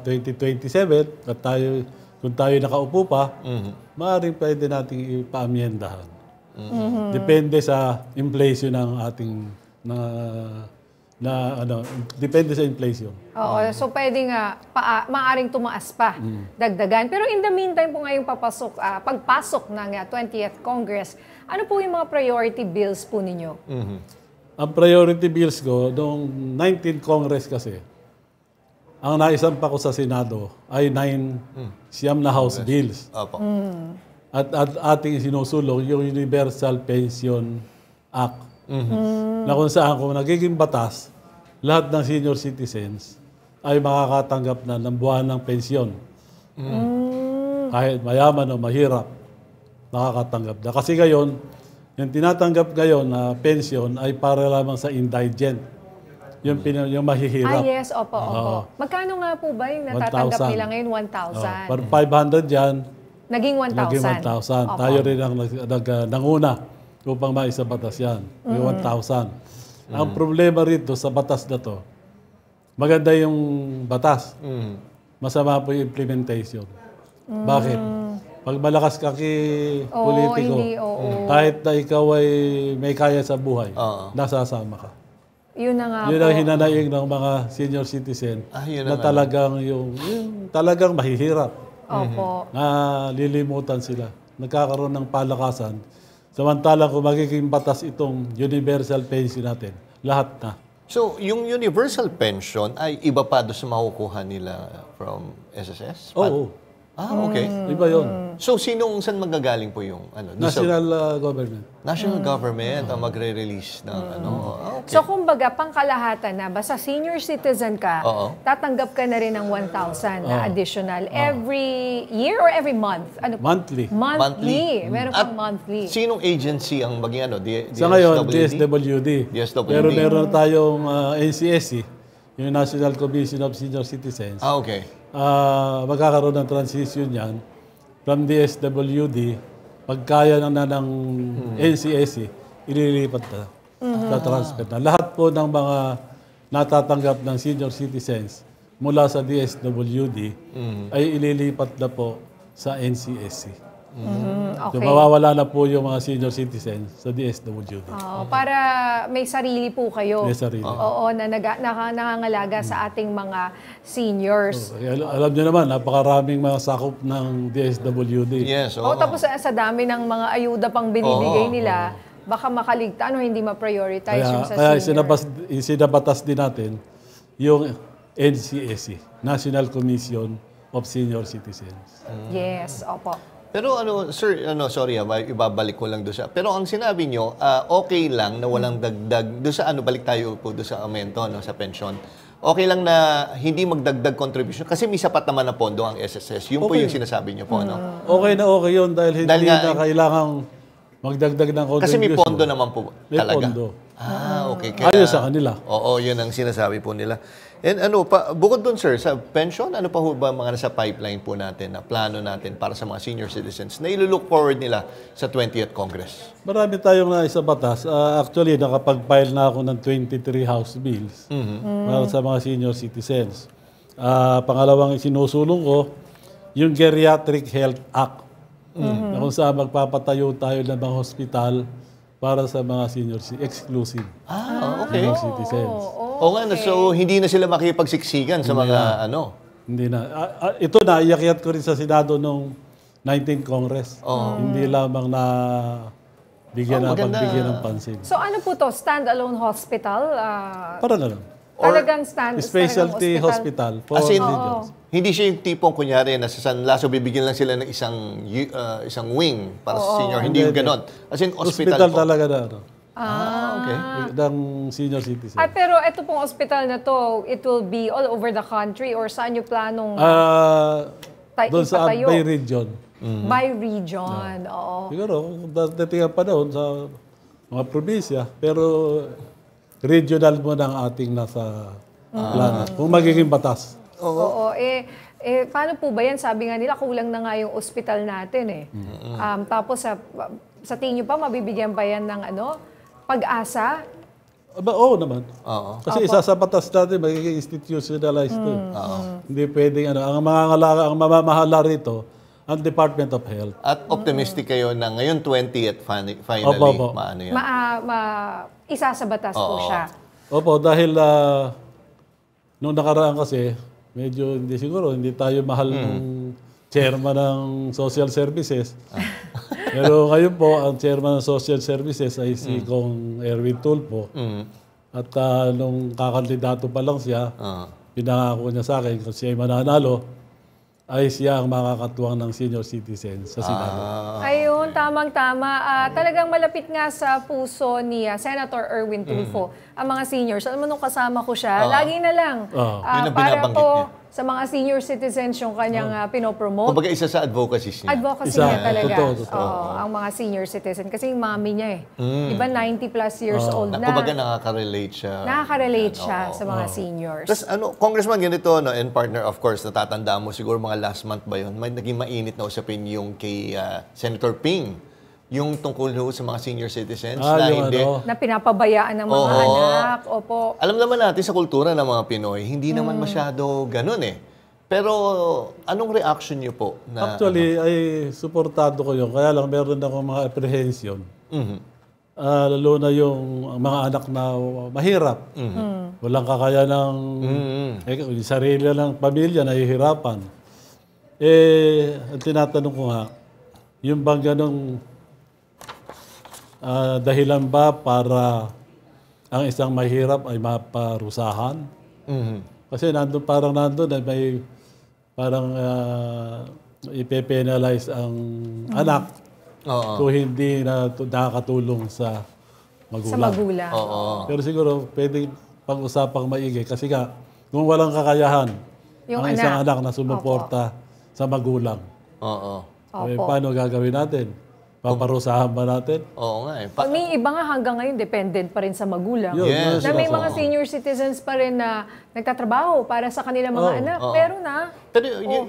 [SPEAKER 16] 2027, at kung tayo nakaupo pa, maaaring pwede nating ipaamyendahan. Depende sa inflation ng ating depende sa inflation.
[SPEAKER 2] Oo, so pwede nga maaaring tumaas pa, dagdagan. Pero in the meantime po ngayong pagpasok ng 20th Congress, ano po yung mga priority bills po ninyo?
[SPEAKER 16] Ang priority bills ko, noong 19th Congress kasi, ang naisampa ko sa Senado ay 9 na House bills. At ating sinusulong yung Universal Pension Act. Na kung saan kung nagiging batas, lahat ng senior citizens ay makakatanggap na ng buwan ng pensyon. Kahit mayaman o mahirap, nakakatanggap na. Kasi ngayon, yung tinatanggap ngayon na pension ay para lamang sa indigent. Yung mahihirap.
[SPEAKER 2] Yes, opo. Magkano nga po ba yung natatanggap
[SPEAKER 16] 1,000.
[SPEAKER 2] nila ngayon? 1,000.
[SPEAKER 16] Para 500 yan,
[SPEAKER 2] naging 1,000.
[SPEAKER 16] Tayo rin ang nanguna upang maisabatas yan. May 1,000. Ang problema rito sa batas na to, maganda yung batas. Masama po yung implementation. Bakit? Pag malakas ka politiko, kahit na ikaw ay may kaya sa buhay, nasasama ka.
[SPEAKER 2] Yun na nga
[SPEAKER 16] yun
[SPEAKER 2] po.
[SPEAKER 16] ang hinanaing ng mga senior citizen na talagang talagang mahihirap. Na lilimutan sila. Nagkakaroon ng palakasan. Samantalang kung magiging batas itong universal pension natin, lahat na.
[SPEAKER 1] So, yung universal pension ay iba pa doon sa makukuha nila from SSS?
[SPEAKER 16] Oo.
[SPEAKER 1] Okay.
[SPEAKER 16] Iba yun.
[SPEAKER 1] So, saan magagaling po yung
[SPEAKER 16] National government.
[SPEAKER 1] National government ang magre-release ng okay.
[SPEAKER 2] So, kumbaga, pangkalahatan na, basta senior citizen ka, tatanggap ka na rin ng 1,000 na additional every year or every month?
[SPEAKER 16] Monthly.
[SPEAKER 2] Monthly. Meron pang monthly.
[SPEAKER 1] Sinong agency ang maging
[SPEAKER 16] Sa ngayon, DSWD. Pero meron tayong NCSC, yung National Commission of Senior Citizens.
[SPEAKER 1] Okay.
[SPEAKER 16] Magkakaroon ng transition yan from DSWD, pagkaya ng NCSC, ililipat na, transfer na. Lahat po ng mga natatanggap ng senior citizens mula sa DSWD ay ililipat na po sa NCSC.
[SPEAKER 2] Okay.
[SPEAKER 16] So, mawawala na po yung mga senior citizens sa DSWD.
[SPEAKER 2] Para may sarili po kayo.
[SPEAKER 16] May sarili.
[SPEAKER 2] Oo, na nangangalaga sa ating mga seniors.
[SPEAKER 16] Alam niyo naman, napakaraming mga sakop ng DSWD.
[SPEAKER 1] Yes.
[SPEAKER 2] Tapos sa dami ng mga ayuda pang binibigay nila, baka makaligtaan o hindi ma-prioritize yung sa
[SPEAKER 16] kaya
[SPEAKER 2] senior.
[SPEAKER 16] sinabatas din natin yung NCSC, National Commission of Senior Citizens.
[SPEAKER 2] Yes, opo.
[SPEAKER 1] Pero sir, sorry ibabalik ko lang doon sa. Pero ang sinabi nyo, okay lang na walang dagdag doon sa balik tayo po doon sa aumento sa pension. Okay lang na hindi magdagdag contribution kasi may sapat naman na pondo ang SSS. Yun po yung sinasabi nyo po,
[SPEAKER 16] Okay na okay yun dahil hindi na kailangang magdagdag ng contribution.
[SPEAKER 1] Kasi may pondo naman po talaga.
[SPEAKER 16] May pondo.
[SPEAKER 1] Okay.
[SPEAKER 16] Ayos sa kanila.
[SPEAKER 1] Oo, yun ang sinasabi po nila. And bukod doon sir, sa pension, ano pa ba mga nasa pipeline po natin, na plano natin para sa mga senior citizens na ilo-look forward nila sa 20th Congress?
[SPEAKER 16] Marami tayong naisa batas. Actually, nakapag-file na ako ng 23 House bills para sa mga senior citizens. Pangalawang sinusulong ko, yung Geriatric Health Act. Na kung saan magpapatayo tayo ng mga hospital para sa mga senior exclusive.
[SPEAKER 1] Okay.
[SPEAKER 16] Senior citizens.
[SPEAKER 1] So hindi na sila makipagsiksikan sa mga
[SPEAKER 16] Hindi na. Ito na, iyakyat ko rin sa Senado nung 19th Congress. Hindi lamang na pagbigyan ng pansin.
[SPEAKER 2] So ano po to? Standalone hospital?
[SPEAKER 16] Parang gano'n.
[SPEAKER 2] Talagang
[SPEAKER 16] specialty hospital for seniors.
[SPEAKER 1] Hindi siya yung tipong kunyari na sa San Laso bibigyan lang sila ng isang wing para sa senior. Hindi yung ganon. As in hospital po.
[SPEAKER 16] Talaga na.
[SPEAKER 1] Okay.
[SPEAKER 16] Ng senior citizen.
[SPEAKER 2] Pero ito pong hospital na to, it will be all over the country or saan yung planong
[SPEAKER 16] doon sa Albay region.
[SPEAKER 2] by region. Oo.
[SPEAKER 16] Siguro, dating ang panahon sa mga probinsya, pero regional mo ng ating nasa plano. Kung magiging batas.
[SPEAKER 2] Oo. Paano po ba yan? Sabi nga nila, kulang na nga yung ospital natin eh. Tapos sa tingin nyo pa, mabibigyan ba yan ng pag-asa?
[SPEAKER 16] Oo naman. Kasi isa sa batas natin, magiging institutionalized to. Hindi pwedeng ang mamamahala rito, ang Department of Health.
[SPEAKER 1] At optimistic kayo na ngayon 20th finally, maano yan?
[SPEAKER 2] Isa sa batas po siya.
[SPEAKER 16] Opo, dahil nung nakaraan kasi, medyo hindi tayo mahal ng chairman ng social services. Pero ngayon po, ang chairman ng social services ay si Kong Erwin Tulfo. At nung kakandidato pa lang siya, pinangako niya sa akin kung siya ay mananalo, ay siya ang makakatuwang ng senior citizens sa Senado.
[SPEAKER 2] Ayun, tamang-tama. Talagang malapit nga sa puso ni Senator Erwin Tulfo ang mga seniors. Alam mo, nung kasama ko siya, lagi na lang. Para po sa mga senior citizens yung kanyang pinopromote.
[SPEAKER 1] Kumbaga isa sa advocacy niya.
[SPEAKER 2] Advocacy niya talaga. Ang mga senior citizen. Kasi yung mami niya Diba 90 plus years old na.
[SPEAKER 1] Kumbaga nakaka-relate siya.
[SPEAKER 2] Nakaka-relate siya sa mga seniors.
[SPEAKER 1] Tapos Congressman, ganito, and partner, of course, natatanda mo siguro mga last month ba yun, may naging mainit na usapin yung kay Senator Ping. Yung tungkol sa mga senior citizens na hindi...
[SPEAKER 2] Na pinapabayaan ng mga anak. Opo.
[SPEAKER 1] Alam naman natin sa kultura ng mga Pinoy, hindi naman masyado ganun Pero anong reaction niyo po?
[SPEAKER 16] Actually, ay suportado ko yun. Kaya lang meron akong mga apprehension. Lalo na yung mga anak na mahirap. Walang kakayanang... yung sarili ng pamilya nahihirapan. Ang tinatanong ko nga, yung bang ganong dahilan ba para ang isang mahirap ay maparusahan? Kasi parang nandun ay may parang ipe-penalize ang anak kung hindi na nakakatulong sa magulang.
[SPEAKER 2] Sa magulang.
[SPEAKER 16] Pero siguro pwede pag-usapang maigi kasi nga kung walang kakayahan ang isang anak na sumuporta sa magulang. Paano gagawin natin? Paparusahan ba natin?
[SPEAKER 1] Oo nga
[SPEAKER 2] May iba nga hanggang ngayon dependent pa rin sa magulang.
[SPEAKER 1] Yes.
[SPEAKER 2] Na may mga senior citizens pa rin na nagtatrabaho para sa kanilang mga anak.
[SPEAKER 1] Pero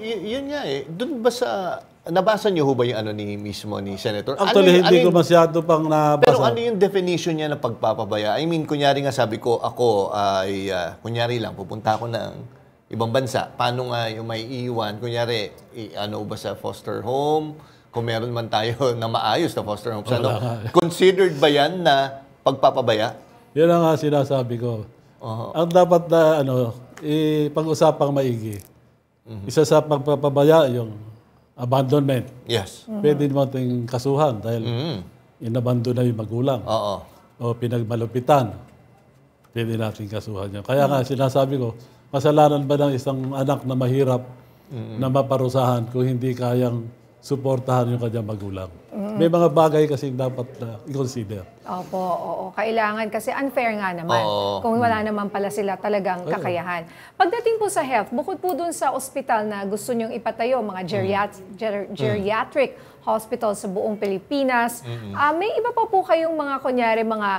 [SPEAKER 1] yun nga Doon ba sa... Nabasa niyo ho ba yung ni mismo ni Senator?
[SPEAKER 16] Actually, hindi ko masyado pang nabasa.
[SPEAKER 1] Pero ano yung definition niya ng pagpapabaya? I mean, kunyari nga sabi ko, ako ay, kunyari lang, pupunta ako ng ibang bansa. Paano nga yung may iwan? Kunyari, ba sa foster home? Kung meron man tayo na maayos na foster home. Considered ba yan na pagpapabaya?
[SPEAKER 16] Yan ang sinasabi ko. Ang dapat na pag-usapang maigi. Isa sa pagpapabaya yung abandonment.
[SPEAKER 1] Yes.
[SPEAKER 16] Pwede naman tayong kasuhan dahil inabandon na yung magulang. O pinagmalupitan. Pwede natin kasuhan yan. Kaya nga sinasabi ko, kasalanan ba ng isang anak na mahirap na maparusahan kung hindi kayang suportahan yung kanyang magulang. May mga bagay kasi dapat i-consider.
[SPEAKER 2] Opo. Kailangan kasi unfair nga naman. Kung wala naman pala sila talagang kakayahan. Pagdating po sa health, bukod po dun sa ospital na gusto nyong ipatayo, mga geriatric hospital sa buong Pilipinas, may iba pa po kayong mga mga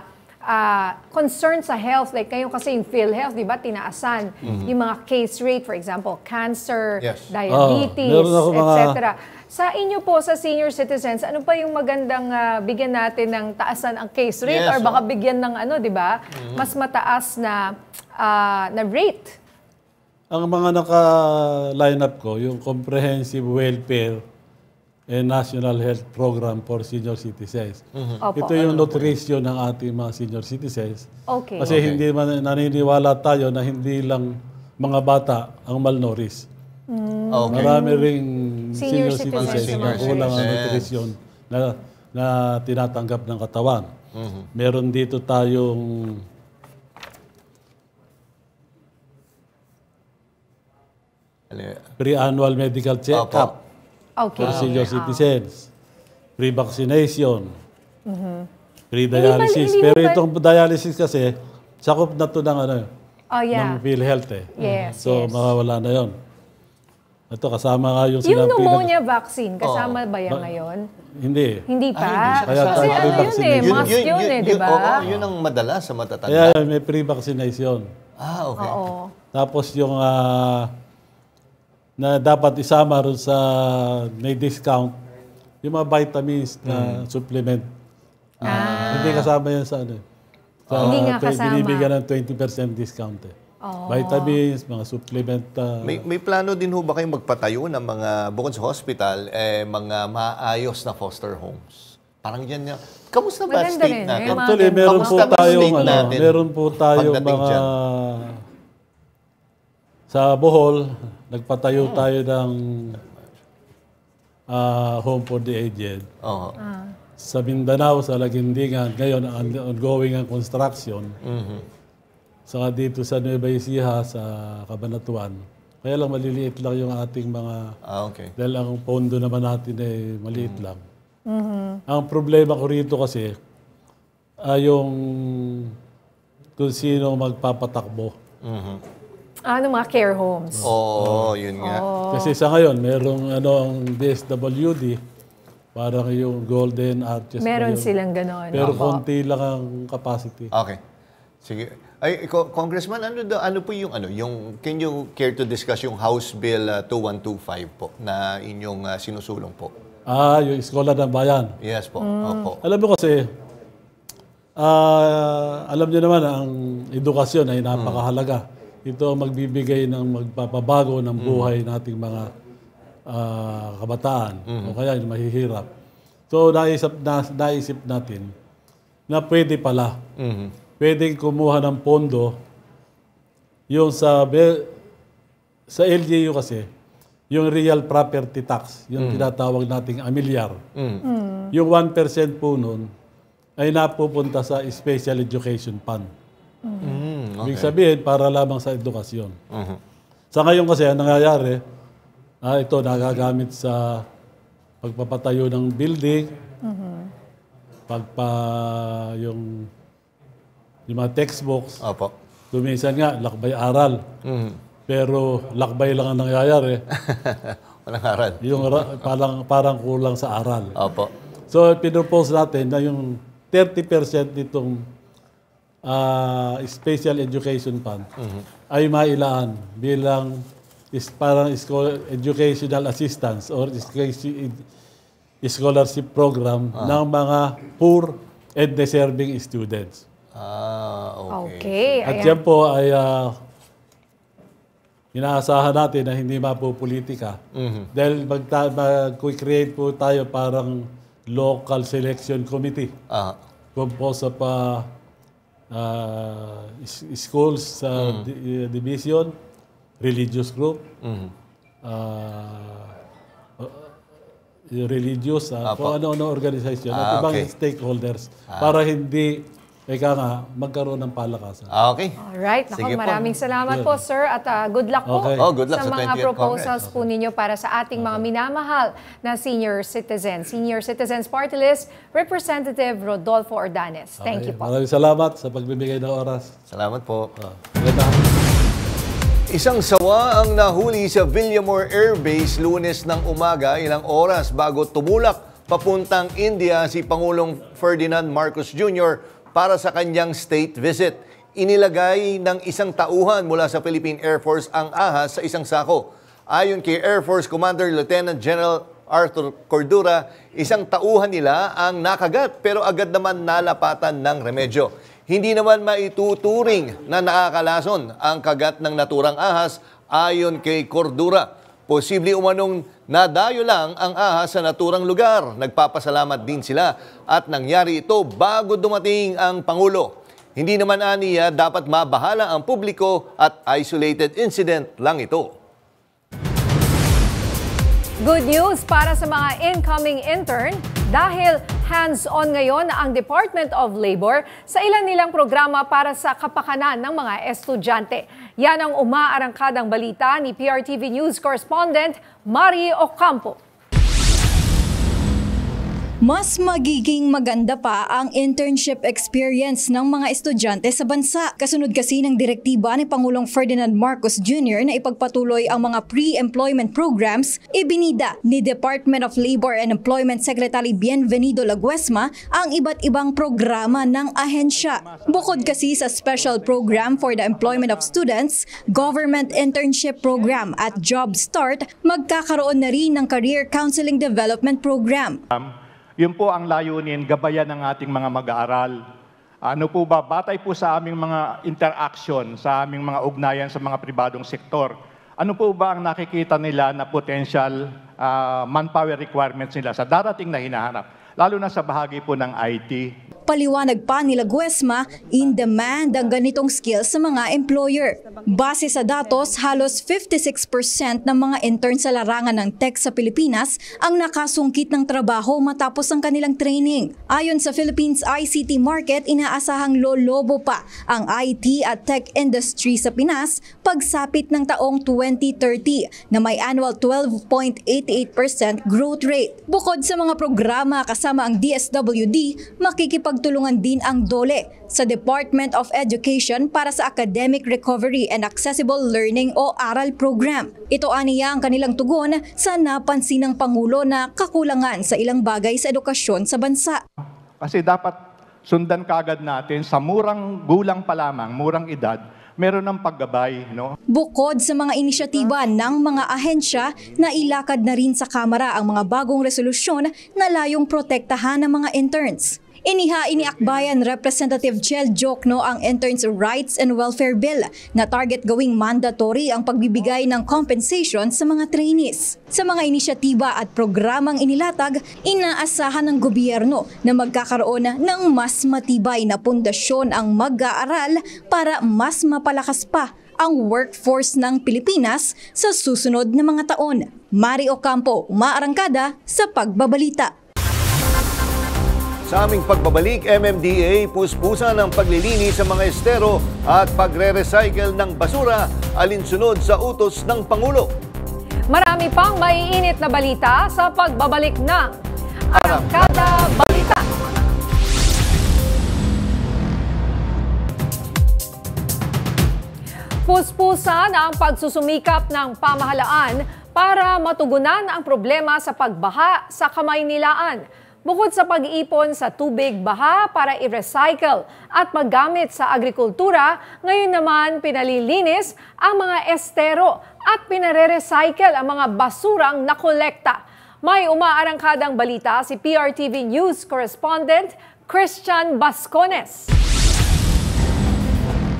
[SPEAKER 2] concern sa health, like kayo kasi yung PhilHealth, di ba, tinaasan yung mga case rate, for example, cancer, diabetes, etc. Sa inyo po, sa senior citizens, ano pa yung magandang bigyan natin ng taasan ang case rate or baka bigyan ng di ba, mas mataas na rate?
[SPEAKER 16] Ang mga naka-line up ko, yung Comprehensive Welfare and National Health Program for Senior Citizens. Ito yung nutrition ng ating mga senior citizens. Kasi hindi man naniniwala tayo na hindi lang mga bata ang malnourished. Marami ring senior citizens na kulang ang nutrition na tinatanggap ng katawan. Meron dito tayong pre-annual medical check-up for senior citizens, pre-vaccination, pre-dialysis. Pero itong dialysis kasi, sakop na ito ng ng PhilHealth. So, mawawala na yon. Ito, kasama nga yung
[SPEAKER 2] Yung pneumonia vaccine, kasama ba yan ngayon?
[SPEAKER 16] Hindi.
[SPEAKER 2] Hindi pa?
[SPEAKER 16] Kaya
[SPEAKER 2] kasi ano yun eh, mask yun eh, di ba?
[SPEAKER 1] Oo, yun ang madalas sa matatanda.
[SPEAKER 16] Kaya may pre-vaccination.
[SPEAKER 1] Okay.
[SPEAKER 2] Oo.
[SPEAKER 16] Tapos yung na dapat isama rin sa may discount, yung mga vitamins na supplement. Hindi kasama yan sa ano.
[SPEAKER 2] Hindi nga kasama.
[SPEAKER 16] Binibigyan ng 20% discount eh. Vitamins, mga supplement.
[SPEAKER 1] May plano din ho ba kayong magpatayo ng mga, bukod sa hospital, mga maayos na foster homes? Parang yan nga. Kamusta ba state natin?
[SPEAKER 16] Actually, meron po tayong mga... Sa Bohol, nagpatayo tayo ng home for the aged. Sa Mindanao, sa Lagindingan, ngayon ongoing ang construction. Saka dito sa Nueva Ecija, sa Cabanatuan. Kaya lang maliliit lang yung ating mga... Dahil ang pondo naman natin ay maliit lang. Ang problema ko rito kasi, yung kung sino magpapatakbo.
[SPEAKER 2] Mga care homes.
[SPEAKER 1] Yun nga.
[SPEAKER 16] Kasi sa ngayon, merong ang DSWD, parang yung Golden Arches.
[SPEAKER 2] Meron silang ganon.
[SPEAKER 16] Pero konti lang ang capacity.
[SPEAKER 1] Okay. Sige. Ay, Congressman, ano po yung can you care to discuss yung House Bill 2125 po na inyong sinusulong po?
[SPEAKER 16] Yung Eskola ng Bayan.
[SPEAKER 1] Yes po. Opo.
[SPEAKER 16] Alam mo kasi, alam niyo naman ang edukasyon ay napakahalaga. Ito ang magbibigay ng magpapabago ng buhay nating mga kabataan o kaya yung mahihirap. So naisip natin na pwede pala. Pwedeng kumuha ng pondo yung sa LGU kasi, yung real property tax, yung tinatawag nating amilyar. Yung 1% po nun ay napupunta sa Special Education Fund. Ibig sabihin, para lamang sa edukasyon. Sa ngayon kasi, ang nangyayari, ito nagagamit sa pagpapatayo ng building, yung mga textbooks. Tuminsan nga, lakbay aral. Pero lakbay lang ang nangyayari.
[SPEAKER 1] Walang aral.
[SPEAKER 16] Yung parang kulang sa aral. So, pinropose natin na yung 30% nitong Special Education Fund ay mailaan bilang parang educational assistance or scholarship program ng mga poor and deserving students.
[SPEAKER 2] Okay.
[SPEAKER 16] At yan po ay inaasahan natin na hindi mapupolitika. Dahil mag-create po tayo parang local selection committee. Composed of schools division, religious group, religious, kung ano-ano organisasyon at ibang stakeholders para hindi magkaroon ng palakasan.
[SPEAKER 1] Okay.
[SPEAKER 2] Alright. Maraming salamat po, sir. At good luck po
[SPEAKER 1] good luck
[SPEAKER 2] sa mga proposals po ninyo para sa ating mga minamahal na senior citizens. Senior Citizens Party List, Representative Rodolfo Ordanes. Thank you po.
[SPEAKER 16] Maraming salamat sa pagbibigay ng oras.
[SPEAKER 1] Salamat po. Isang sawa ang nahuli sa Villamor Air Base Lunes ng umaga, ilang oras bago tumulak papuntang India si Pangulong Ferdinand Marcos Jr. para sa kanyang state visit. Inilagay ng isang tauhan mula sa Philippine Air Force ang ahas sa isang sako. Ayon kay Air Force Commander Lieutenant General Arthur Cordura, isang tauhan nila ang nakagat pero agad naman nalapatan ng remedyo. Hindi naman maituturing na nakakalason ang kagat ng naturang ahas ayon kay Cordura. Posible umanong nadayo lang ang ahas sa naturang lugar. Nagpapasalamat din sila at nangyari ito bago dumating ang Pangulo. Hindi naman aniya dapat mabahala ang publiko at isolated incident lang ito.
[SPEAKER 2] Good news para sa mga incoming intern dahil hands-on ngayon ang Department of Labor sa ilan nilang programa para sa kapakanan ng mga estudyante. Yan ang umaarangkadang balita ni PRTV News correspondent Mari Ocampo.
[SPEAKER 17] Mas magiging maganda pa ang internship experience ng mga estudyante sa bansa. Kasunod kasi ng direktiba ni Pangulong Ferdinand Marcos Jr. na ipagpatuloy ang mga pre-employment programs, ibinida ni Department of Labor and Employment Secretary Bienvenido Laguesma ang iba't ibang programa ng ahensya. Bukod kasi sa Special Program for the Employment of Students, Government Internship Program at Job Start, magkakaroon na rin ng Career Counseling Development Program.
[SPEAKER 18] Yun po ang layunin, gabayan ng ating mga mag-aaral. Ano po ba, batay po sa aming mga interaction, sa aming mga ugnayan sa mga pribadong sektor. Ano po ba ang nakikita nila na potential manpower requirements nila sa darating na hinahanap, lalo na sa bahagi po ng IT.
[SPEAKER 17] Paliwanag pa ni Laguesma, in demand ang ganitong skills sa mga employer. Base sa datos, halos 56% ng mga intern sa larangan ng tech sa Pilipinas ang nakasungkit ng trabaho matapos ang kanilang training. Ayon sa Philippines ICT market, inaasahang lolobo pa ang IT at tech industry sa Pinas pagsapit ng taong 2030 na may annual 12.88% growth rate. Bukod sa mga programa kasama ang DSWD, makikipagtulungan din ang DOLE sa Department of Education para sa Academic Recovery and Accessible Learning o ARAL program. Ito aniya ang kanilang tugon sa napansin ng Pangulo na kakulangan sa ilang bagay sa edukasyon sa bansa.
[SPEAKER 18] Kasi dapat sundan kaagad natin sa murang gulang pa lamang, murang edad, meron ng paggabay. No?
[SPEAKER 17] Bukod sa mga inisyatiba ng mga ahensya, nailakad na rin sa Kamara ang mga bagong resolusyon na layong protektahan ng mga interns. Inihain ni Akbayan Representative Chel Jokno ang Interns Rights and Welfare Bill na target gawing mandatory ang pagbibigay ng compensation sa mga trainees. Sa mga inisyatiba at programang inilatag, inaasahan ng gobyerno na magkakaroon ng mas matibay na pundasyon ang mag-aaral para mas mapalakas pa ang workforce ng Pilipinas sa susunod na mga taon. Mari Ocampo, umaarangkada sa Pagbabalita.
[SPEAKER 1] Sa aming pagbabalik, MMDA puspusan ang paglilinis sa mga estero at pagre-recycle ng basura alinsunod sa utos ng Pangulo.
[SPEAKER 2] Marami pang maiinit na balita sa pagbabalik ng Arangkada Balita. Puspusan ang pagsusumikap ng pamahalaan para matugunan ang problema sa pagbaha sa Kamaynilaan. Bukod sa pag-iipon sa tubig baha para i-recycle at maggamit sa agrikultura, ngayon naman pinalilinis ang mga estero at pinare-recycle ang mga basurang nakolekta. May umaarangkadang balita si PRTV News correspondent Christian Bascones.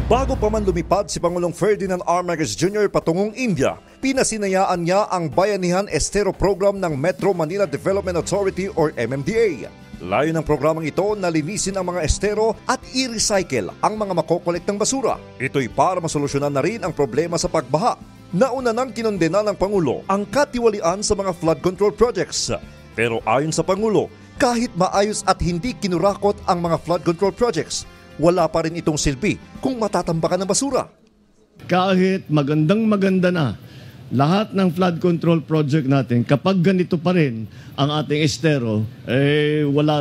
[SPEAKER 3] Bago pa man lumipad si Pangulong Ferdinand R. Marcos Jr. patungong India, pinasinayaan niya ang Bayanihan Estero Program ng Metro Manila Development Authority or MMDA. Layo ng programang ito na linisin ang mga estero at i-recycle ang mga makokolektang basura. Ito'y para masolusyonan na rin ang problema sa pagbaha. Nauna nang kinondena ng Pangulo ang katiwalian sa mga flood control projects. Pero ayon sa Pangulo, kahit maayos at hindi kinurakot ang mga flood control projects, wala pa rin itong silbi kung matatambakan ng basura.
[SPEAKER 14] Kahit maganda na lahat ng flood control project natin, kapag ganito pa rin ang ating estero, wala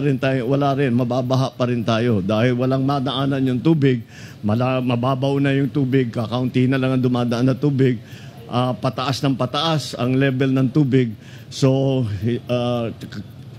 [SPEAKER 14] rin, mababaha pa rin tayo dahil walang madaanan yung tubig, mababaw na yung tubig, kakaunti na lang ang dumadaan na tubig, pataas ng pataas ang level ng tubig. So,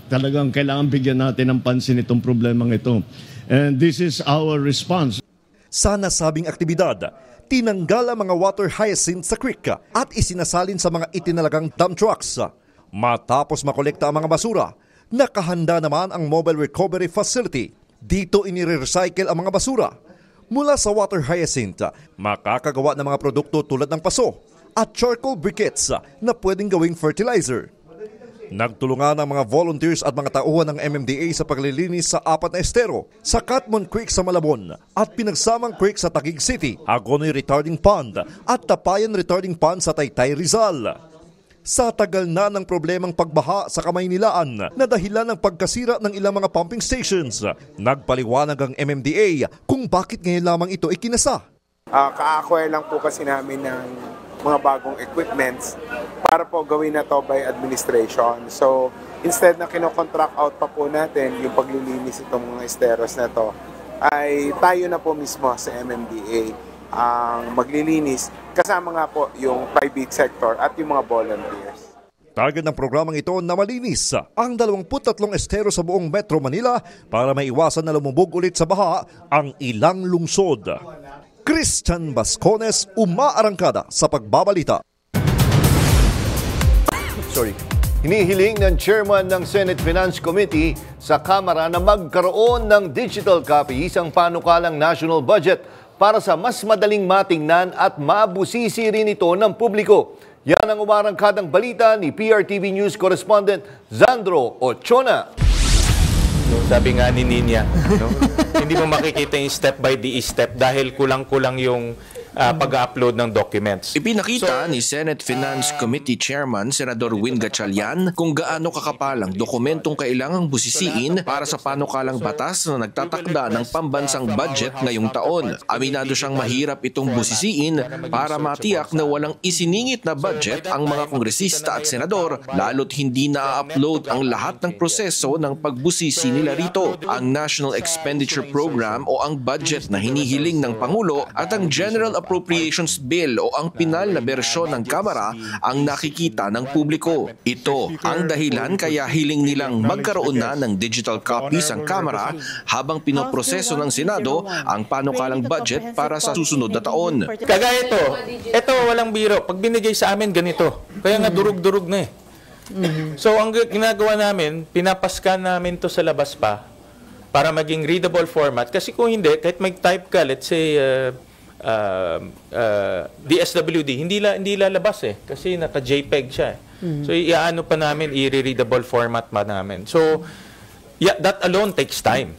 [SPEAKER 14] talagang kailangan bigyan natin ng pansin itong problemang ito. And this is our response.
[SPEAKER 3] Sa nasabing aktibidad, tinanggal ang mga water hyacinth sa creek at isinasalin sa mga itinalagang dump trucks. Matapos makolekta ang mga basura, nakahanda naman ang mobile recovery facility. Dito inire-recycle ang mga basura. Mula sa water hyacinth, makakagawa ng mga produkto tulad ng paso at charcoal briquettes na pwedeng gawing fertilizer. Nagtulungan ang mga volunteers at mga tauhan ng MMDA sa paglilinis sa 4 na estero sa Catmon Creek sa Malabon at Pinagsamang Creek sa Taguig City, Agonoy Retarding Pond at Tapayan Retarding Pond sa Taytay, Rizal. Sa tagal na ng problemang pagbaha sa Kamaynilaan na dahilan ng pagkasira ng ilang mga pumping stations, nagpaliwanag ang MMDA kung bakit ngayon lamang ito ikinasa.
[SPEAKER 19] Ka-acquire lang po kasi namin ng mga bagong equipments para po gawin na to by administration. So, instead na kino-contract out pa po natin yung paglilinis itong mga esteros na to, ay tayo na po mismo sa MMDA ang maglilinis kasama nga po yung private sector at yung mga volunteers.
[SPEAKER 3] Target ng programang ito na malinis ang 23 estero sa buong Metro Manila para maiwasan na lumubog ulit sa baha ang ilang lungsod. Christian Bascones, umaarangkada sa pagbabalita.
[SPEAKER 1] Hinihiling ng chairman ng Senate Finance Committee sa Kamara na magkaroon ng digital copies ang panukalang national budget para sa mas madaling matingnan at mabusisi rin ito ng publiko. Yan ang umarangkadang balita ni PRTV News correspondent Zandro Ochona.
[SPEAKER 20] Sabi nga ni Ninya, hindi mo makikita yung step by the step dahil kulang-kulang yung pag-upload ng documents.
[SPEAKER 21] Ipinakita ni Senate Finance Committee Chairman Senador Win Gatchalian kung gaano kakapal ang dokumentong kailangang busisiin para sa panukalang batas na nagtatakda ng pambansang budget ngayong taon. Aminado siyang mahirap itong busisiin para matiyak na walang isiningit na budget ang mga kongresista at senador lalo't hindi na-upload ang lahat ng proseso ng pagbusisi nila rito. Ang National Expenditure Program o ang budget na hinihiling ng Pangulo at ang General Appropriations Bill o ang pinal na bersyon ng Kamara ang nakikita ng publiko. Ito ang dahilan kaya hiling nilang magkaroon na ng digital copies ang Kamara habang pinoproseso ng Senado ang panukalang budget para sa susunod na taon.
[SPEAKER 20] Kagaya ito walang biro. Pag binigay sa amin ganito, kaya nga durug-durug na eh. So ang ginagawa namin, pinapascan namin to sa labas pa para maging readable format. Kasi kung hindi, kahit mag-type ka, let's say DSWD, hindi lalabas eh. Kasi naka-JPEG siya eh. So, iaano pa namin, i-readable format pa namin. So, yeah, that alone takes time.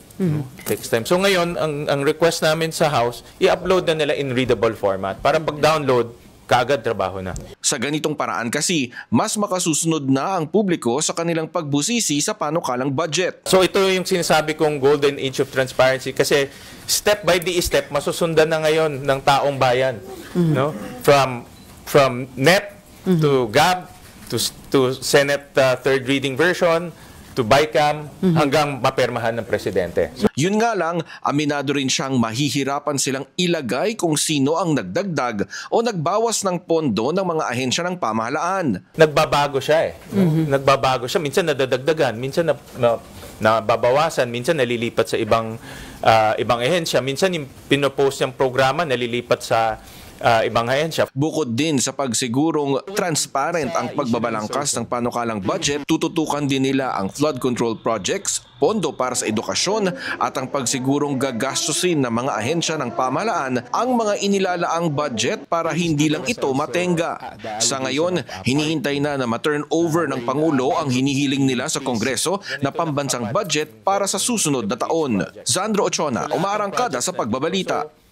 [SPEAKER 20] Takes time. So, ngayon, ang request namin sa House, i-upload na nila in readable format para pag-download, kaagad trabaho na.
[SPEAKER 21] Sa ganitong paraan kasi, mas makasusunod na ang publiko sa kanilang pagbusisi sa panukalang budget.
[SPEAKER 20] So ito yung sinasabi kong golden age of transparency kasi step by the step masusundan na ngayon ng taong bayan, no? From NEP to GAB to Senate third reading version to BICAM hanggang mapermahan ng presidente.
[SPEAKER 21] Yun nga lang, aminado rin siyang mahihirapan silang ilagay kung sino ang nagdagdag o nagbawas ng pondo ng mga ahensya ng pamahalaan.
[SPEAKER 20] Nagbabago siya eh. Nagbabago siya. Minsan nadadagdagan, minsan nababawasan, minsan nalilipat sa ibang ahensya. Minsan yung pinopost yung programa nalilipat sa ibang ahensya.
[SPEAKER 21] Bukod din sa pagsigurong transparent ang pagbabalangkas ng panukalang budget, tututukan din nila ang flood control projects, pondo para sa edukasyon at ang pagsigurong gagastusin ng mga ahensya ng pamahalaan ang mga inilalaang budget para hindi lang ito matenga. Sa ngayon, hinihintay na ma-turn over ng Pangulo ang hinihiling nila sa Kongreso na pambansang budget para sa susunod na taon. Zandro Ochona, umaarangkada sa pagbabalita.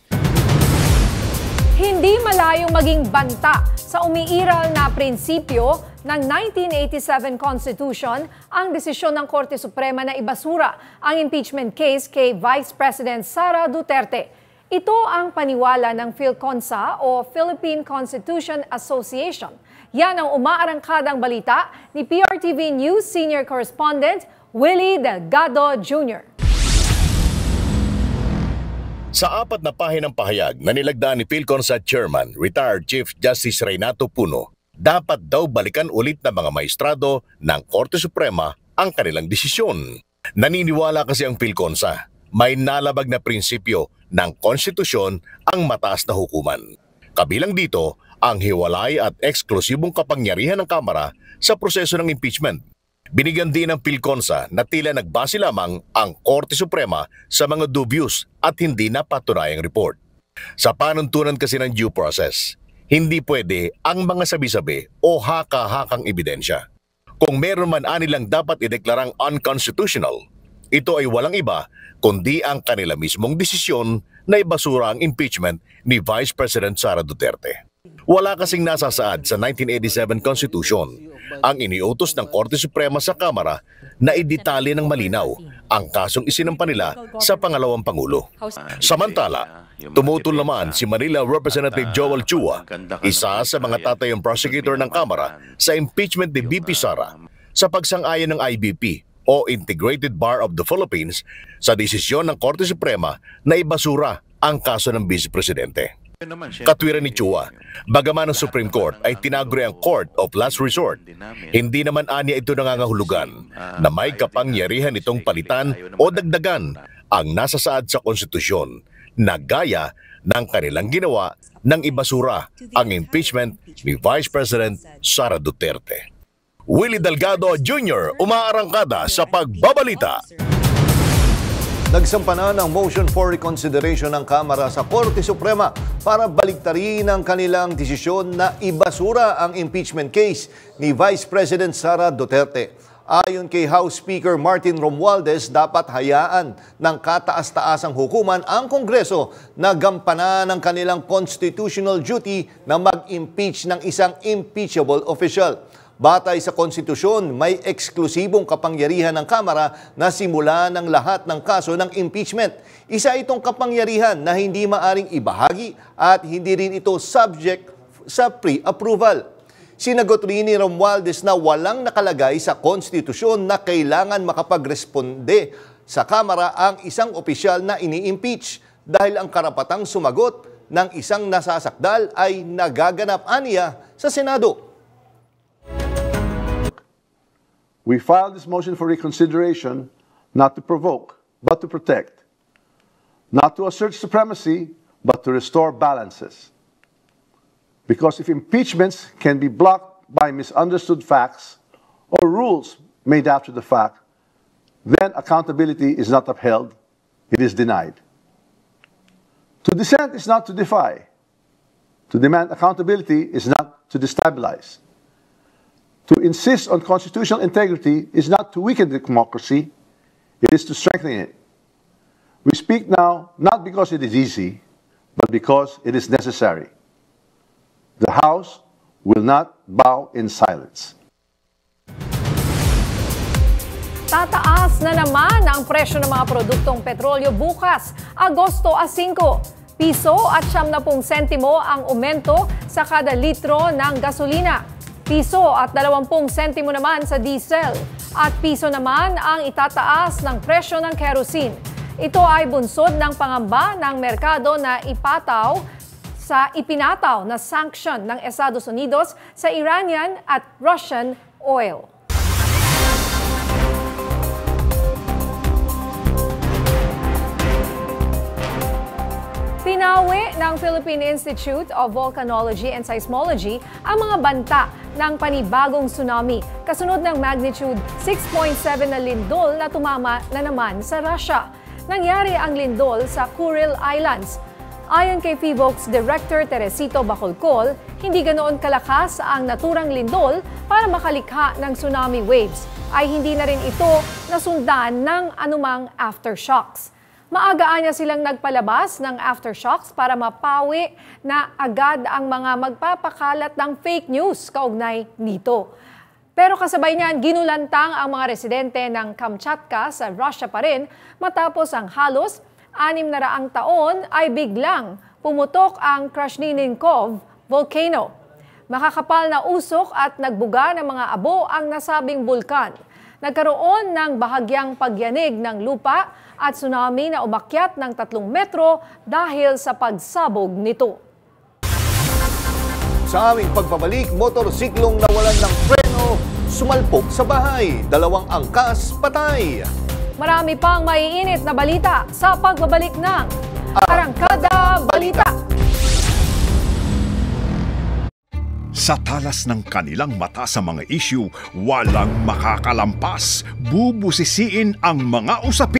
[SPEAKER 2] Hindi malayong maging banta sa umiiral na prinsipyo ng 1987 Constitution ang desisyon ng Korte Suprema na ibasura ang impeachment case kay Vice President Sara Duterte. Ito ang paniwala ng PhilConsa o Philippine Constitution Association. Yan ang umaarangkadang balita ni PRTV News Senior Correspondent Willie Delgado Jr.
[SPEAKER 22] Sa 4 na pahinang pahayag na nilagdaan ni PhilConsa Chairman, retired Chief Justice Renato Puno, dapat daw balikan ulit ng mga maestrado ng Korte Suprema ang kanilang desisyon. Naniniwala kasi ang PhilConsa, may nalabag na prinsipyo ng konstitusyon ang mataas na hukuman. Kabilang dito ang hiwalay at eksklusibong kapangyarihan ng Kamara sa proseso ng impeachment. Binigyan din ng PhilConsa na tila nagbase lamang ang Korte Suprema sa mga dubious at hindi napatunayang report. Sa panuntunan kasi ng due process, hindi pwede ang mga sabi-sabi o haka-hakang ebidensya. Kung meron man anilang dapat ideklarang unconstitutional, ito ay walang iba kundi ang kanila mismong desisyon na ibasura ang impeachment ni Vice President Sara Duterte. Wala kasing nasasaad sa 1987 Constitution ang iniutos ng Korte Suprema sa Kamara na idetali ng malinaw ang kasong isinampa nila sa pangalawang Pangulo. Samantala, tumutol naman si Manila Representative Joel Chua, isa sa mga tatayong prosecutor ng Kamara sa impeachment ni BP Sara sa pagsang-ayon ng IBP o Integrated Bar of the Philippines sa desisyon ng Korte Suprema na ibasura ang kaso ng Vice Presidente. Katwiran ni Chua, bagaman ang Supreme Court ay tinaguri ang Court of Last Resort, hindi naman anya ito nangangahulugan na may kapangyarihan itong palitan o dagdagan ang nasasaad sa konstitusyon na gaya ng kanilang ginawa nang ibasura ang impeachment ni Vice President Sara Duterte. Willie Delgado Jr. umaarangkada sa Pagbabalita.
[SPEAKER 1] Nagsampa na ng motion for reconsideration ng Kamara sa Korte Suprema para baliktarin ang kanilang desisyon na ibasura ang impeachment case ni Vice President Sara Duterte. Ayon kay House Speaker Martin Romualdez, dapat hayaan ng kataas-taasang hukuman ang Kongreso na gampanan ang kanilang constitutional duty na mag-impeach ng isang impeachable official. Batay sa konstitusyon, may eksklusibong kapangyarihan ng Kamara na simulan ng lahat ng kaso ng impeachment. Isa itong kapangyarihan na hindi maaring ibahagi at hindi rin ito subject sa pre-approval. Sinagot rin ni Romualdez na walang nakalagay sa konstitusyon na kailangan makapagresponde sa Kamara ang isang opisyal na ini-impeach dahil ang karapatang sumagot ng isang nasasakdal ay nagaganap aniya sa Senado.
[SPEAKER 4] We filed this motion for reconsideration not to provoke, but to protect. Not to assert supremacy, but to restore balances. Because if impeachments can be blocked by misunderstood facts or rules made after the fact, then accountability is not upheld, it is denied. To dissent is not to defy. To demand accountability is not to destabilize. To insist on constitutional integrity is not to weaken the democracy, it is to strengthen it. We speak now not because it is easy, but because it is necessary. The House will not bow in silence.
[SPEAKER 2] Tataas na naman ang presyo ng mga produktong petrolyo bukas, Agosto 5. Piso at 70 sentimo ang aumento sa kada litro ng gasolina. Piso at 20 sentimo naman sa diesel at piso naman ang itataas ng presyo ng kerosene. Ito ay bunsod ng pangamba ng merkado na ipinataw na sanction ng Estados Unidos sa Iranian at Russian oil. Pinawi ng Philippine Institute of Volcanology and Seismology ang mga banta ng panibagong tsunami kasunod ng magnitude 6.7 na lindol na tumama na naman sa Russia. Nangyari ang lindol sa Kuril Islands. Ayon kay PHIVOLCS Director Teresito Bacolcol, hindi ganoon kalakas ang naturang lindol para makalikha ng tsunami waves, ay hindi na rin ito nasundan ng anumang aftershocks. Maagaan niya silang nagpalabas ng aftershocks para mapawi na agad ang mga magpapakalat ng fake news kaugnay nito. Pero kasabay niyan, ginulantang ang mga residente ng Kamchatka sa Russia pa rin matapos ang halos 600 taon ay biglang pumutok ang Krasnininkov volcano. Makakapal na usok at nagbuga ng mga abo ang nasabing bulkan. Nagkaroon ng bahagyang pagyanig ng lupa at tsunami na umakyat ng 3 metro dahil sa pagsabog nito.
[SPEAKER 1] Sa aming pagbabalik, motorsiklong nawalan ng preno, sumalpok sa bahay. 2 angkas, patay.
[SPEAKER 2] Marami pang maiinit na balita sa pagbabalik ng Arangkada Balita.
[SPEAKER 3] Sa talas ng kanilang mata sa mga issue, walang makakalampas. Bubusisiin ang mga usapin.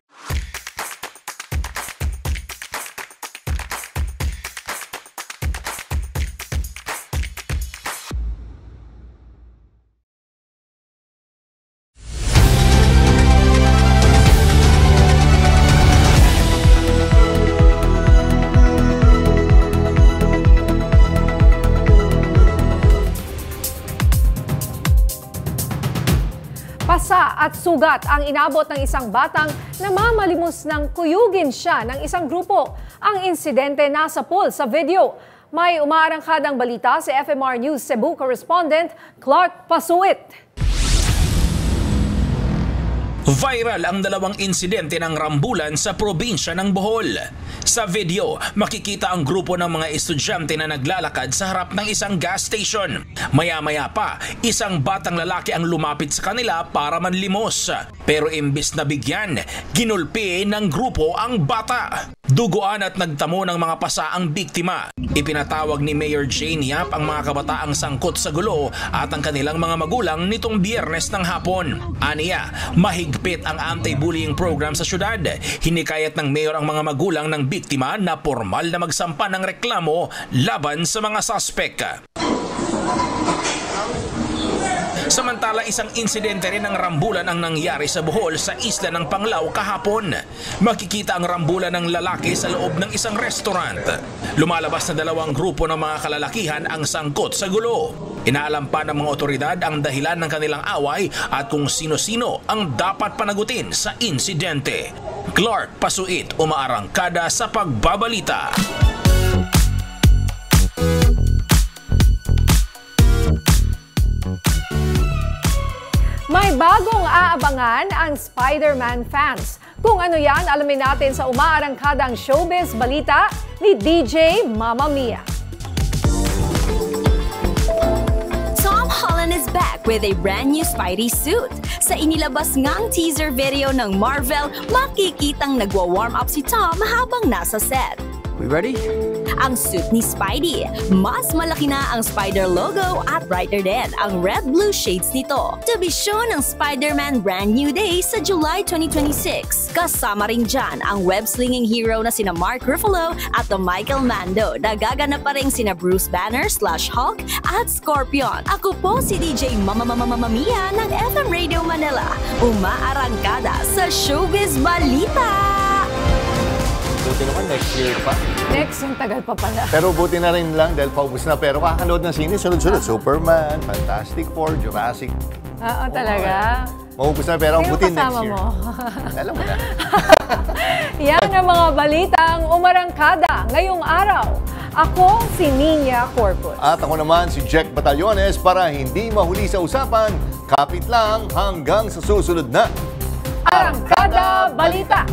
[SPEAKER 2] at sugat ang inabot ng isang batang namamalimos ng kuyugin siya ng isang grupo. Ang insidente nasa pool sa video. May umaarangkadang balita si FMR News Cebu correspondent Clark Pasuit.
[SPEAKER 8] Viral ang dalawang insidente ng rambulan sa probinsya ng Bohol. Sa video, makikita ang grupo ng mga estudyante na naglalakad sa harap ng isang gas station. Maya-maya pa, isang batang lalaki ang lumapit sa kanila para manlimos. Pero imbis na bigyan, ginulpi ng grupo ang bata. Duguan at nagtamo ng mga pasa ang biktima. Ipinatawag ni Mayor Jane Yap ang mga kabataang sangkot sa gulo at ang kanilang mga magulang nitong Biyernes ng hapon. Aniya, mahigpit ang anti-bullying program sa syudad. Hinikayat ng mayor ang mga magulang ng biktima na formal na magsampa ng reklamo laban sa mga suspek. Samantala, isang insidente rin ng rambulan ang nangyari sa Bohol sa isla ng Panglao kahapon. Makikita ang rambulan ng lalaki sa loob ng isang restaurant. Lumalabas na dalawang grupo ng mga kalalakihan ang sangkot sa gulo. Inaalam pa ng mga otoridad ang dahilan ng kanilang away at kung sino-sino ang dapat panagutin sa insidente. Clark Pasuit, umaarangkada sa pagbabalita.
[SPEAKER 2] May bagong aabangan ang Spider-Man fans. Kung ano yan, alamin natin sa umaarangkadang showbiz balita ni DJ Mama Mia.
[SPEAKER 5] Tom Holland is back with a brand new Spidey suit. Sa inilabas ngang teaser video ng Marvel, makikitang nagwa-warm up si Tom habang nasa set.
[SPEAKER 6] We ready?
[SPEAKER 5] Ang suit ni Spidey, mas malaki na ang Spider logo at brighter din ang red-blue shades nito. To be shown ang Spider-Man Brand New Day sa July 2026. Kasama rin dyan ang web-slinging hero na sina Mark Ruffalo at Michael Mando na gaganap pa rin sina Bruce Banner /Hulk at Scorpion. Ako po si DJ Mama Mia ng FM Radio Manila. Umaarangkada sa Showbiz Balita!
[SPEAKER 1] Buti naman next year pa.
[SPEAKER 2] Next, ang tagal pa pala.
[SPEAKER 1] Pero buti na rin lang dahil paubos na. Pero kakanood ng sine, sunod-sunod. Superman, Fantastic Four, Jurassic.
[SPEAKER 2] Oo, talaga.
[SPEAKER 1] Maubos na pero ang buti next year.
[SPEAKER 2] Mo?
[SPEAKER 1] Alam mo na.
[SPEAKER 2] Yan ang mga balitang umarangkada ngayong araw. Ako si Nina Corpus.
[SPEAKER 1] At ako naman si Jack Batallones para hindi mahuli sa usapan. Kapit lang hanggang sa susunod na
[SPEAKER 2] Arangkada Balita.